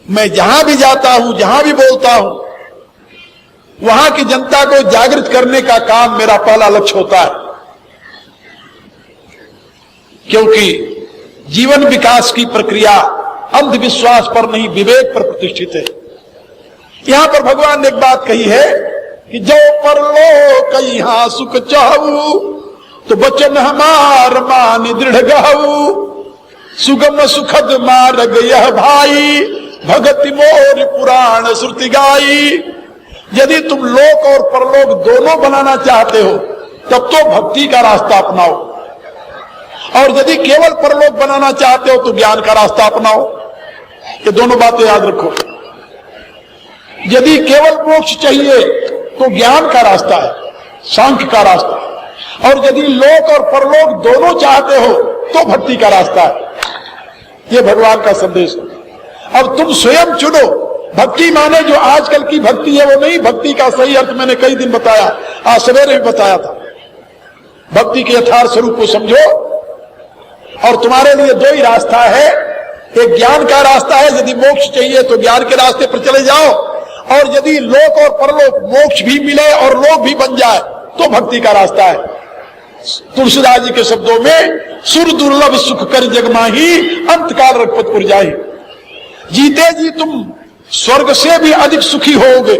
मैं जहां भी जाता हूं, जहां भी बोलता हूं, वहां की जनता को जागृत करने का काम मेरा पहला लक्ष्य होता है क्योंकि जीवन विकास की प्रक्रिया अंधविश्वास पर नहीं, विवेक पर प्रतिष्ठित है। यहां पर भगवान ने एक बात कही है कि जो परलोक यहाँ सुख चाहू, तो वचन हमार मान दृढ़ गाऊ, सुगम सुखद मार्ग यह भाई, भगति मोर पुराण श्रुति गाई। यदि तुम लोक और परलोक दोनों बनाना चाहते हो तब तो भक्ति का रास्ता अपनाओ, और यदि केवल परलोक बनाना चाहते हो तो ज्ञान का रास्ता अपनाओ। ये दोनों बातें याद रखो। यदि केवल मोक्ष चाहिए तो ज्ञान का रास्ता है, सांख्य का रास्ता है, और यदि लोक और परलोक दोनों चाहते हो तो भक्ति का रास्ता है। ये भगवान का संदेश है। अब तुम स्वयं चुनो। भक्ति माने जो आजकल की भक्ति है वो नहीं, भक्ति का सही अर्थ मैंने कई दिन बताया, आज सवेरे भी बताया था। भक्ति के यथार्थ स्वरूप को समझो, और तुम्हारे लिए दो ही रास्ता है। एक ज्ञान का रास्ता है, यदि मोक्ष चाहिए तो ज्ञान के रास्ते पर चले जाओ, और यदि लोक और परलोक मोक्ष भी मिले और लोक भी बन जाए तो भक्ति का रास्ता है। तुलसीदास जी के शब्दों में, सुर दुर्लभ सुख कर जगमाही, अंतकाल रघुपतपुर जाही। जीते जी तुम स्वर्ग से भी अधिक सुखी होोगे,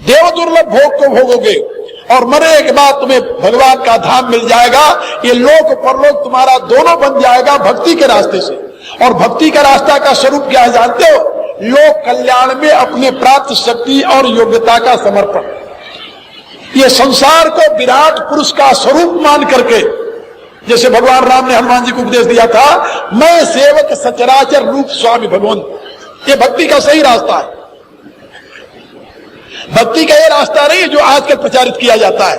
देव दुर्लभ भोग को भोगोगे, और मरने के बाद तुम्हें भगवान का धाम मिल जाएगा। ये लोक परलोक तुम्हारा दोनों बन जाएगा भक्ति के रास्ते से। और भक्ति का रास्ता का स्वरूप क्या है जानते हो? लोक कल्याण में अपने प्राप्त शक्ति और योग्यता का समर्पण। ये संसार को विराट पुरुष का स्वरूप मान करके, जैसे भगवान राम ने हनुमान जी को उपदेश दिया था, मैं सेवक सचराचर रूप स्वामी भगवंत। ये भक्ति का सही रास्ता है। भक्ति का ये रास्ता नहीं जो आजकल प्रचारित किया जाता है।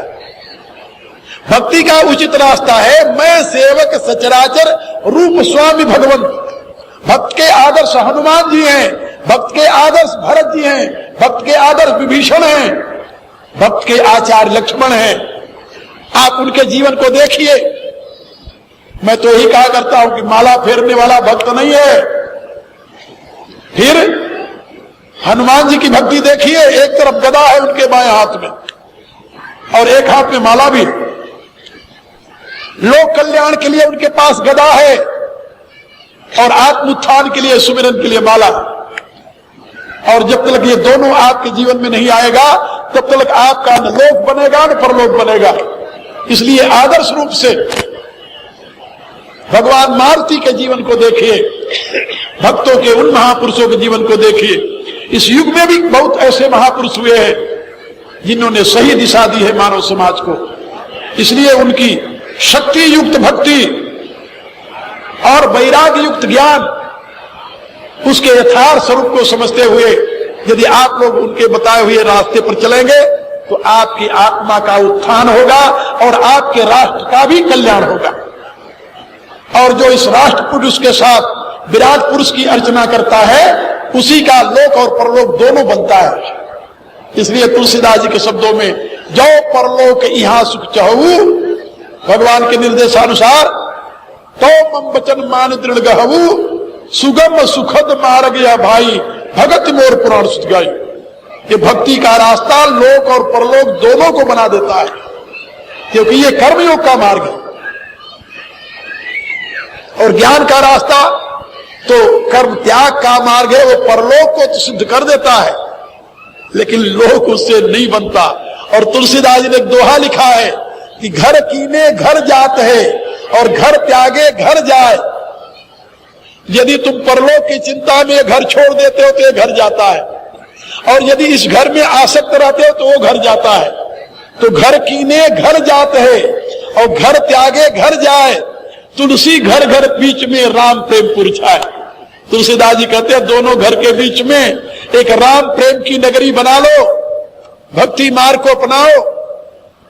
भक्ति का उचित रास्ता है, मैं सेवक सचराचर रूप स्वामी भगवंत। भक्त के आदर्श हनुमान जी हैं, भक्त के आदर्श भरत जी हैं, भक्त के आदर्श विभीषण हैं, भक्त के आचार्य लक्ष्मण हैं। आप उनके जीवन को देखिए। मैं तो यही कहा करता हूं कि माला फेरने वाला भक्त नहीं है। फिर हनुमान जी की भक्ति देखिए, एक तरफ गदा है उनके बाएं हाथ में और एक हाथ में माला भी। लोक कल्याण के लिए उनके पास गदा है और आत्मोत्थान के लिए, सुमिरन के लिए माला। और जब तक ये दोनों आपके जीवन में नहीं आएगा तब तक आपका न लोक बनेगा न परलोक बनेगा। इसलिए आदर्श रूप से भगवान मारुति के जीवन को देखिए, भक्तों के उन महापुरुषों के जीवन को देखिए। इस युग में भी बहुत ऐसे महापुरुष हुए हैं जिन्होंने सही दिशा दी है मानव समाज को। इसलिए उनकी शक्ति युक्त भक्ति और वैराग्य युक्त ज्ञान, उसके यथार्थ स्वरूप को समझते हुए यदि आप लोग उनके बताए हुए रास्ते पर चलेंगे तो आपकी आत्मा का उत्थान होगा और आपके राष्ट्र का भी कल्याण होगा। और जो इस राष्ट्र पुरुष के साथ विराट पुरुष की अर्चना करता है उसी का लोक और परलोक दोनों बनता है। इसलिए तुलसीदास जी के शब्दों में, जो परलोक यहाँ सुख चाहू, भगवान के निर्देशानुसार, तो मम वचन मान दृढ़ गहू, सुगम सुखद मार्ग या भाई, भगत मोर पुराण सुत गाई। ये भक्ति का रास्ता लोक और परलोक दोनों को बना देता है, क्योंकि ये कर्मयोग का मार्ग है। और ज्ञान का रास्ता तो कर्म त्याग का मार्ग है। वो परलोक को तो सिद्ध कर देता है लेकिन लोक उससे नहीं बनता। और तुलसीदास जी ने एक दोहा लिखा है कि घर कीने घर जात है और घर त्यागे घर जाए। यदि तुम परलोक की चिंता में घर छोड़ देते हो तो ये घर जाता है, और यदि इस घर में आसक्त रहते हो तो वो घर जाता है। तो घर कीने घर जात है और घर त्यागे घर जाए, तुलसी घर घर बीच में राम प्रेम पुरछाए। तुलसीदास जी कहते हैं दोनों घर के बीच में एक राम प्रेम की नगरी बना लो। भक्ति मार्ग को अपनाओ,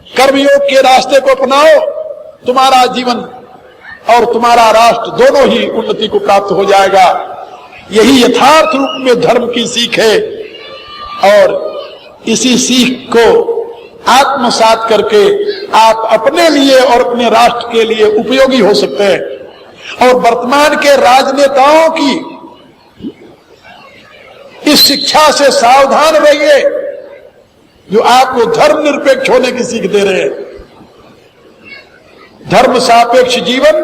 कर्मयोग के रास्ते को अपनाओ, तुम्हारा जीवन और तुम्हारा राष्ट्र दोनों ही उन्नति को प्राप्त हो जाएगा। यही यथार्थ रूप में धर्म की सीख है, और इसी सीख को आत्मसात करके आप अपने लिए और अपने राष्ट्र के लिए उपयोगी हो सकते हैं। और वर्तमान के राजनेताओं की इस शिक्षा से सावधान रहिए जो आपको धर्म निरपेक्ष होने की सीख दे रहे हैं। धर्म सापेक्ष जीवन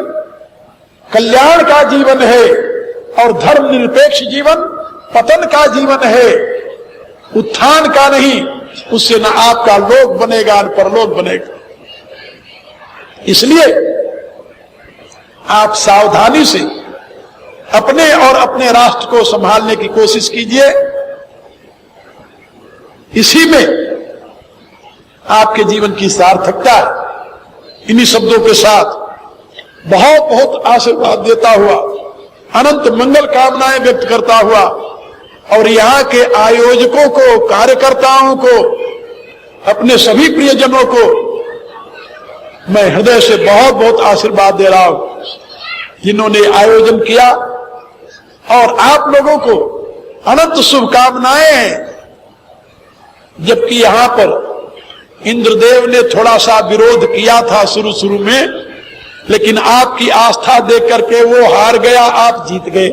कल्याण का जीवन है और धर्म निरपेक्ष जीवन पतन का जीवन है, उत्थान का नहीं। उससे न आपका लोक बनेगा न परलोक बनेगा। इसलिए आप सावधानी से अपने और अपने राष्ट्र को संभालने की कोशिश कीजिए। इसी में आपके जीवन की सार्थकता है। इन्हीं शब्दों के साथ बहुत बहुत आशीर्वाद देता हुआ, अनंत मंगल कामनाएं व्यक्त करता हुआ और यहां के आयोजकों को, कार्यकर्ताओं को, अपने सभी प्रियजनों को मैं हृदय से बहुत बहुत आशीर्वाद दे रहा हूं, जिन्होंने आयोजन किया। और आप लोगों को अनंत शुभकामनाएं हैं। जबकि यहां पर इंद्रदेव ने थोड़ा सा विरोध किया था शुरू शुरू में, लेकिन आपकी आस्था देख करके वो हार गया, आप जीत गए।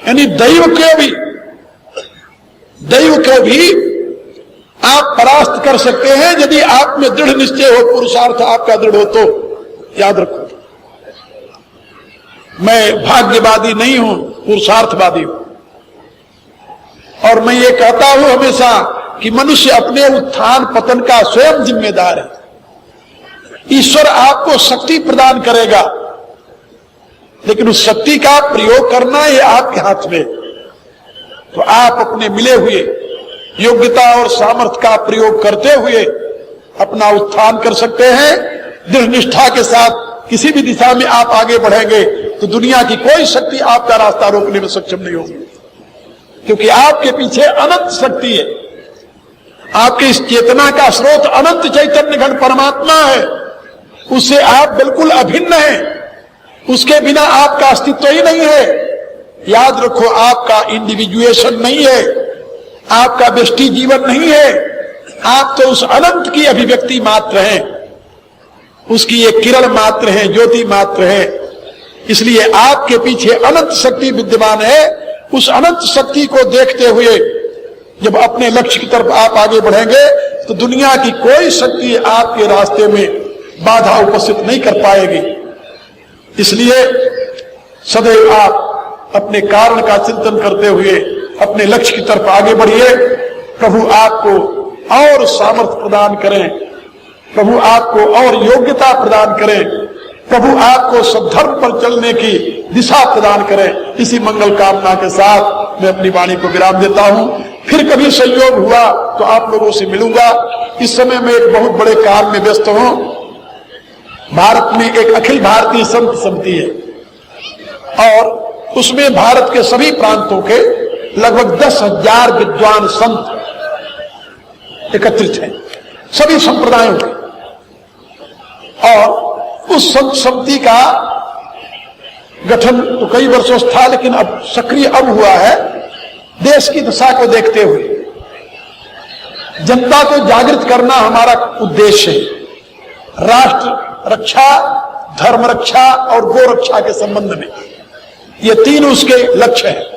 यानी दैव को भी आप परास्त कर सकते हैं यदि आप में दृढ़ निश्चय हो, पुरुषार्थ आपका दृढ़ हो तो। याद रखो, मैं भाग्यवादी नहीं हूं, पुरुषार्थवादी हूं। और मैं ये कहता हूं हमेशा कि मनुष्य अपने उत्थान पतन का स्वयं जिम्मेदार है। ईश्वर आपको शक्ति प्रदान करेगा, लेकिन उस शक्ति का प्रयोग करना ये आपके हाथ में। तो आप अपने मिले हुए योग्यता और सामर्थ्य का प्रयोग करते हुए अपना उत्थान कर सकते हैं। दृढ़ निष्ठा के साथ किसी भी दिशा में आप आगे बढ़ेंगे तो दुनिया की कोई शक्ति आपका रास्ता रोकने में सक्षम नहीं होगी, क्योंकि आपके पीछे अनंत शक्ति है। आपके इस चेतना का स्रोत अनंत चैतन्य घन परमात्मा है, उससे आप बिल्कुल अभिन्न हैं। उसके बिना आपका अस्तित्व ही नहीं है। याद रखो, आपका इंडिविजुएशन नहीं है, आपका व्यष्टि जीवन नहीं है। आप तो उस अनंत की अभिव्यक्ति मात्र हैं, उसकी एक किरण मात्र है, ज्योति मात्र है। इसलिए आपके पीछे अनंत शक्ति विद्यमान है। उस अनंत शक्ति को देखते हुए जब अपने लक्ष्य की तरफ आप आगे बढ़ेंगे तो दुनिया की कोई शक्ति आपके रास्ते में बाधा उपस्थित नहीं कर पाएगी। इसलिए सदैव आप अपने कारण का चिंतन करते हुए अपने लक्ष्य की तरफ आगे बढ़िए। प्रभु आपको और सामर्थ्य प्रदान करें, प्रभु आपको और योग्यता प्रदान करें, प्रभु आपको सद्धर्म पर चलने की दिशा प्रदान करें। इसी मंगल कामना के साथ मैं अपनी वाणी को विराम देता हूं। फिर कभी संयोग हुआ तो आप लोगों से मिलूंगा। इस समय मैं एक बहुत बड़े काम में व्यस्त हूं। भारत में एक अखिल भारतीय संत समिति है और उसमें भारत के सभी प्रांतों के लगभग 10,000 विद्वान संत एकत्रित हैं, सभी संप्रदायों के। और उस संत समिति का गठन तो कई वर्षों से था, लेकिन अब सक्रिय अब हुआ है। देश की दशा को देखते हुए जनता को जागृत करना हमारा उद्देश्य है। राष्ट्र रक्षा, धर्म रक्षा और गो रक्षा के संबंध में ये तीन उसके लक्ष्य हैं।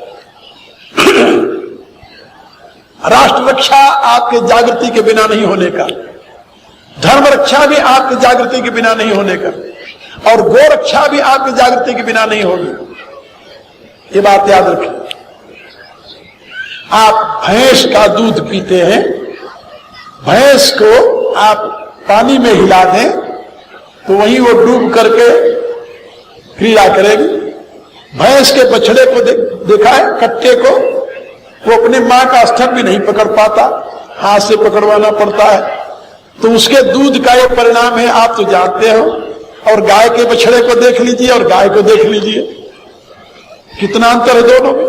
राष्ट्र रक्षा आपके जागृति के बिना नहीं होने का, धर्म रक्षा भी आपकी जागृति के बिना नहीं होने का, और गो रक्षा भी आपकी जागृति के बिना नहीं होगी। ये बात याद रखें। आप भैंस का दूध पीते हैं, भैंस को आप पानी में हिला दें तो वहीं वो डूब करके क्रिया करेगी। भैंस के बछड़े को देखा है, कट्टे को, वो अपने मां का स्तन भी नहीं पकड़ पाता, हाथ से पकड़वाना पड़ता है। तो उसके दूध का ये परिणाम है, आप तो जानते हो। और गाय के बछड़े को देख लीजिए और गाय को देख लीजिए, कितना अंतर है दोनों में।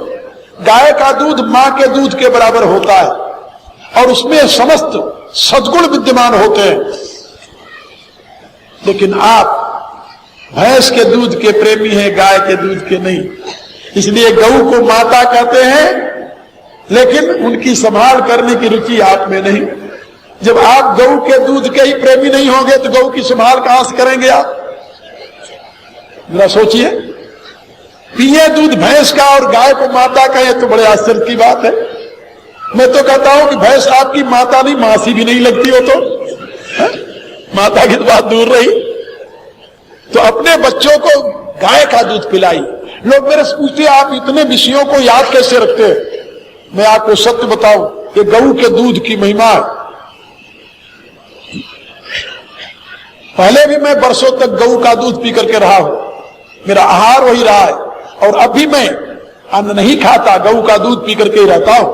गाय का दूध मां के दूध के बराबर होता है और उसमें समस्त सद्गुण विद्यमान होते हैं। लेकिन आप भैंस के दूध के प्रेमी हैं, गाय के दूध के नहीं। इसलिए गऊ को माता कहते हैं, लेकिन उनकी संभाल करने की रुचि आप में नहीं। जब आप गऊ के दूध के ही प्रेमी नहीं होंगे तो गऊ की संभाल कहां से करेंगे आप? जरा सोचिए। पिए दूध भैंस का और गाय को माता का, ये तो बड़े आश्चर्य की बात है। मैं तो कहता हूं कि भैंस आपकी माता नहीं, मासी भी नहीं लगती हो तो है? माता की तो बात दूर रही। तो अपने बच्चों को गाय का दूध पिलाई। लोग मेरे से पूछते आप इतने विषयों को याद कैसे रखते हैं? मैं आपको सत्य बताऊं, ये गऊ के दूध की महिमा। पहले भी मैं वर्षों तक गऊ का दूध पी करके रहा हूं, मेरा आहार वही रहा है, और अभी मैं अन्न नहीं खाता, गऊ का दूध पी करके ही रहता हूं।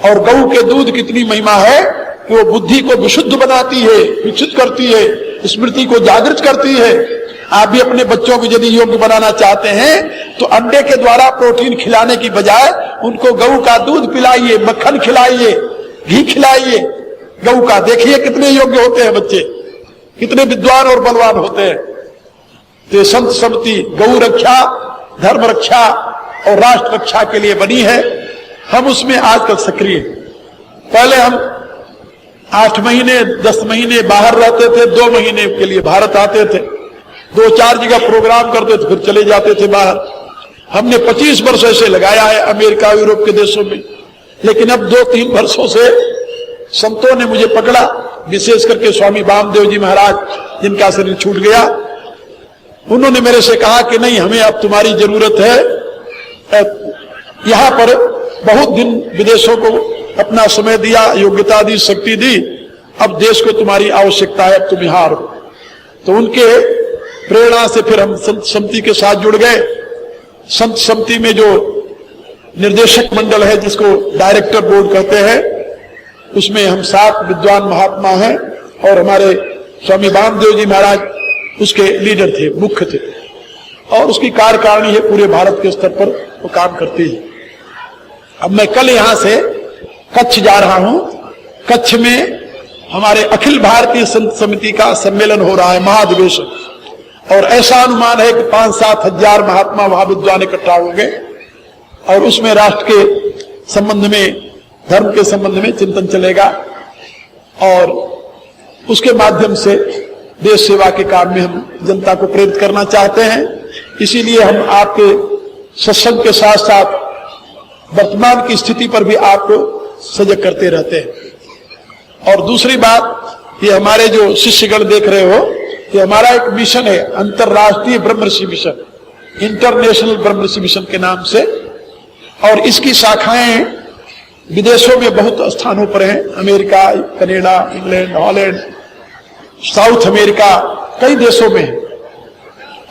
और गऊ के दूध कितनी महिमा है कि वो बुद्धि को विशुद्ध बनाती है, विकसित करती है, स्मृति को जागृत करती है। आप भी अपने बच्चों को यदि योग्य बनाना चाहते हैं तो अंडे के द्वारा प्रोटीन खिलाने की बजाय उनको गऊ का दूध पिलाइए, मक्खन खिलाइए, घी खिलाइए गऊ का। देखिए कितने योग्य होते हैं बच्चे, कितने विद्वान और बलवान होते हैं। तो संत समिति गऊ रक्षा, धर्म रक्षा और राष्ट्र रक्षा के लिए बनी है। हम उसमें आजकल सक्रिय। पहले हम 8 महीने 10 महीने बाहर रहते थे, 2 महीने के लिए भारत आते थे, 2-4 जगह प्रोग्राम करते थे, फिर चले जाते थे बाहर। हमने 25 वर्ष ऐसे लगाया है अमेरिका यूरोप के देशों में। लेकिन अब 2-3 वर्षों से संतों ने मुझे पकड़ा, विशेष करके स्वामी वामदेव जी महाराज, जिनका शरीर छूट गया। उन्होंने मेरे से कहा कि नहीं, हमें अब तुम्हारी जरूरत है। यहां पर बहुत दिन विदेशों को अपना समय दिया, योग्यता दी, शक्ति दी, अब देश को तुम्हारी आवश्यकता है, अब तुम यहां रहो। तो उनके प्रेरणा से फिर हम संत समिति के साथ जुड़ गए। संत समिति में जो निर्देशक मंडल है, जिसको डायरेक्टर बोर्ड कहते हैं, उसमें हम 7 विद्वान महात्मा हैं और हमारे स्वामी वामदेव जी महाराज उसके लीडर थे, मुख्य थे। और उसकी कार्यकारिणी है, पूरे भारत के स्तर पर वो काम करती है। अब मैं कल यहां से कच्छ जा रहा हूं। कच्छ में हमारे अखिल भारतीय संत समिति का सम्मेलन हो रहा है, महाधिवेशन। और ऐसा अनुमान है कि 5-7 हजार महात्मा वहां विद्वान इकट्ठा होंगे और उसमें राष्ट्र के संबंध में, धर्म के संबंध में चिंतन चलेगा। और उसके माध्यम से देश सेवा के काम में हम जनता को प्रेरित करना चाहते हैं। इसीलिए हम आपके सत्संग के साथ साथ वर्तमान की स्थिति पर भी आपको सजग करते रहते हैं। और दूसरी बात, ये हमारे जो शिष्यगण देख रहे हो, ये हमारा एक मिशन है, अंतर्राष्ट्रीय ब्रह्मर्षि मिशन, इंटरनेशनल ब्रह्मर्षि मिशन के नाम से। और इसकी शाखाएं विदेशों में बहुत स्थानों पर हैं, America, Canada, England, Holland, south America, कई देशों में है।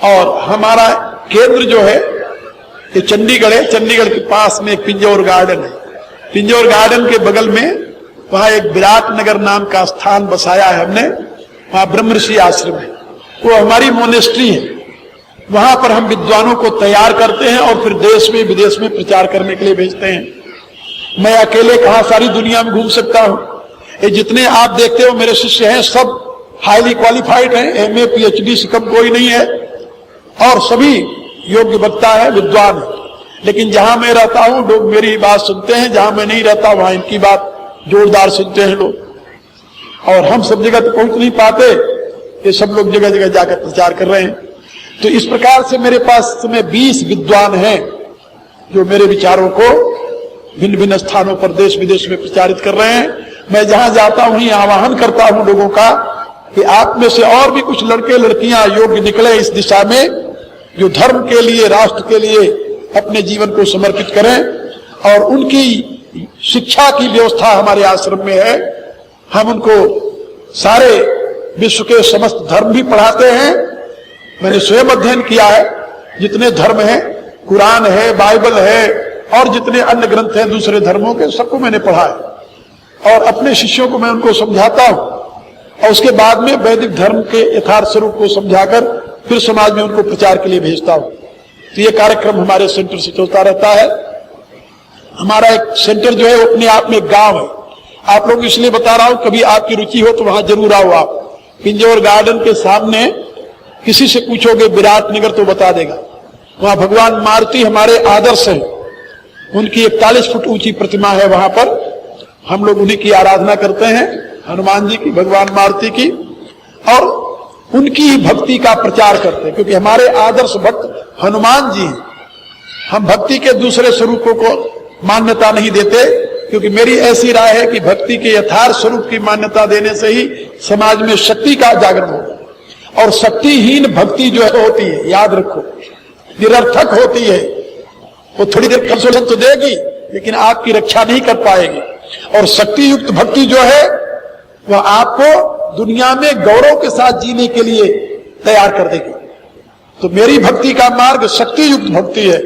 और हमारा केंद्र जो है ये चंडीगढ़ है। चंडीगढ़ के पास में एक पिंजौर गार्डन है। पिंजौर गार्डन के बगल में वहां एक विराट नगर नाम का स्थान बसाया है हमने, वहां ब्रह्मर्षि आश्रम है। वो हमारी मोनेस्ट्री है। वहां पर हम विद्वानों को तैयार करते हैं और फिर देश में विदेश में प्रचार करने के लिए भेजते हैं। मैं अकेले कहां सारी दुनिया में घूम सकता हूं। ये जितने आप देखते हो मेरे शिष्य हैं, सब हाईली क्वालिफाइड हैं, MA PhD से कम कोई नहीं है, और सभी योग्य वक्ता है, विद्वान है। लेकिन जहां मैं रहता हूं लोग मेरी बात सुनते हैं, जहां मैं नहीं रहता वहां इनकी बात जोरदार सुनते हैं लोग। और हम सब जगह तो पहुंच नहीं पाते, ये सब लोग जगह जगह जाकर प्रचार कर रहे हैं। तो इस प्रकार से मेरे पास समय 20 विद्वान हैं जो मेरे विचारों को भिन्न भिन्न स्थानों पर देश विदेश में प्रचारित कर रहे हैं। मैं जहां जाता हूं वहीं आह्वान करता हूं लोगों का कि आप में से और भी कुछ लड़के लड़कियां योग्य निकले इस दिशा में, जो धर्म के लिए, राष्ट्र के लिए अपने जीवन को समर्पित करें। और उनकी शिक्षा की व्यवस्था हमारे आश्रम में है। हम उनको सारे विश्व के समस्त धर्म भी पढ़ाते हैं। मैंने स्वयं अध्ययन किया है, जितने धर्म हैं, कुरान है, बाइबल है और जितने अन्य ग्रंथ हैं दूसरे धर्मों के, सबको मैंने पढ़ा है। और अपने शिष्यों को मैं उनको समझाता हूं और उसके बाद में वैदिक धर्म के यथार्थ स्वरूप को समझाकर फिर समाज में उनको प्रचार के लिए भेजता हूं। तो ये कार्यक्रम हमारे सेंटर से चलता रहता है। हमारा एक सेंटर जो है वो अपने आप में एक गांव है। आप लोग इसलिए बता रहा हूं, कभी आपकी रुचि हो तो वहां जरूर आओ। आप पिंजौर गार्डन के सामने किसी से पूछोगे विराट नगर तो बता देगा। वहां भगवान मारुति हमारे आदर्श हैं। उनकी 41 फुट ऊंची प्रतिमा है वहां पर। हम लोग उन्हीं की आराधना करते हैं, हनुमान जी की, भगवान मारुति की, और उनकी ही भक्ति का प्रचार करते हैं, क्योंकि हमारे आदर्श भक्त हनुमान जी हैं। हम भक्ति के दूसरे स्वरूपों को मान्यता नहीं देते, क्योंकि मेरी ऐसी राय है कि भक्ति के यथार्थ स्वरूप की मान्यता देने से ही समाज में शक्ति का जागरण होगा। और शक्तिहीन भक्ति जो है होती है, याद रखो, निरर्थक होती है। वो थोड़ी देर कंसोलेशन तो देगी लेकिन आपकी रक्षा नहीं कर पाएगी। और शक्ति युक्त भक्ति जो है वह आपको दुनिया में गौरव के साथ जीने के लिए तैयार कर देगी। तो मेरी भक्ति का मार्ग शक्ति युक्त भक्ति है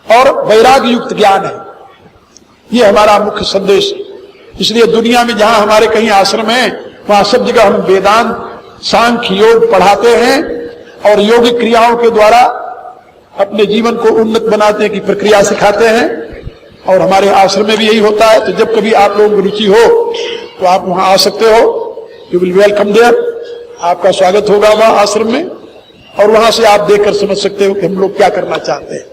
और वैराग्य युक्त ज्ञान है। ये हमारा मुख्य संदेश। इसलिए दुनिया में जहां हमारे कहीं आश्रम है वहां सब जगह हम वेदांत, सांख्य, योग पढ़ाते हैं और योगिक क्रियाओं के द्वारा अपने जीवन को उन्नत बनाने की प्रक्रिया सिखाते हैं। और हमारे आश्रम में भी यही होता है। तो जब कभी आप लोगों की रुचि हो तो आप वहां आ सकते हो। यू विल वेलकम देयर, आपका स्वागत होगा वहां आश्रम में, और वहां से आप देखकर समझ सकते हो कि हम लोग क्या करना चाहते हैं।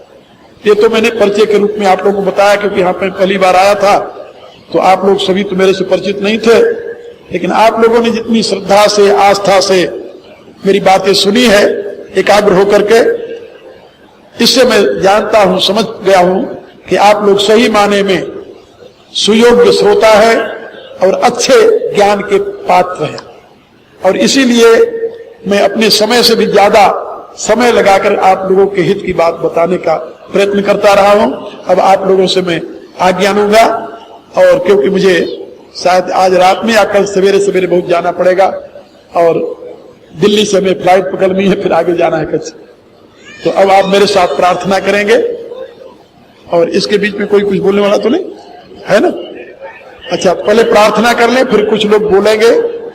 ये तो मैंने परिचय के रूप में आप लोगों को बताया, क्योंकि यहाँ पे पहली बार आया था तो आप लोग सभी तो मेरे से परिचित नहीं थे, लेकिन आप लोगों ने जितनी श्रद्धा से, आस्था से मेरी बातें सुनी है एकाग्र होकर के, इससे मैं जानता हूं, समझ गया हूं कि आप लोग सही माने में सुयोग्य श्रोता है और अच्छे ज्ञान के पात्र हैं। और इसीलिए मैं अपने समय से भी ज्यादा समय लगाकर आप लोगों के हित की बात बताने का प्रयत्न करता रहा हूं। अब आप लोगों से मैं आज्ञा लूंगा, और क्योंकि मुझे शायद आज रात में या कल सवेरे सवेरे बहुत जाना पड़ेगा और दिल्ली से हमें फ्लाइट पकड़नी है, फिर आगे जाना है कच्छ। तो अब आप मेरे साथ प्रार्थना करेंगे। और इसके बीच में कोई कुछ बोलने वाला तो नहीं है ना? अच्छा, पहले प्रार्थना कर लें, फिर कुछ लोग बोलेंगे,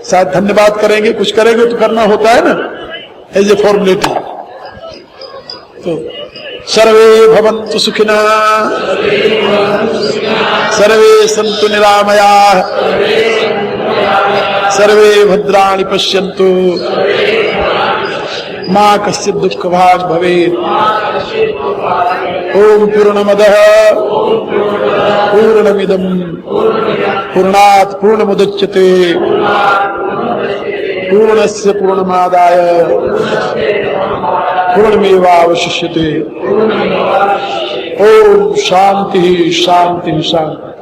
शायद धन्यवाद करेंगे, कुछ करेंगे तो करना होता है ना, एज ए फॉर्मेलिटी। तो सर्वे भवन्तु सुखिनः, सर्वे सन्तु निरामयाः, सर्वे भद्राणि पश्यन्तु, मा कश्चित् दुःखभाग् भवेत्। ओम पूर्णमदः पूर्णमिदं पूर्णात् पूर्णमुदच्यते पूर्णस्य पूर्णमादाय पूर्णमेवावशिष्यते। ओम शांति शांति शांति।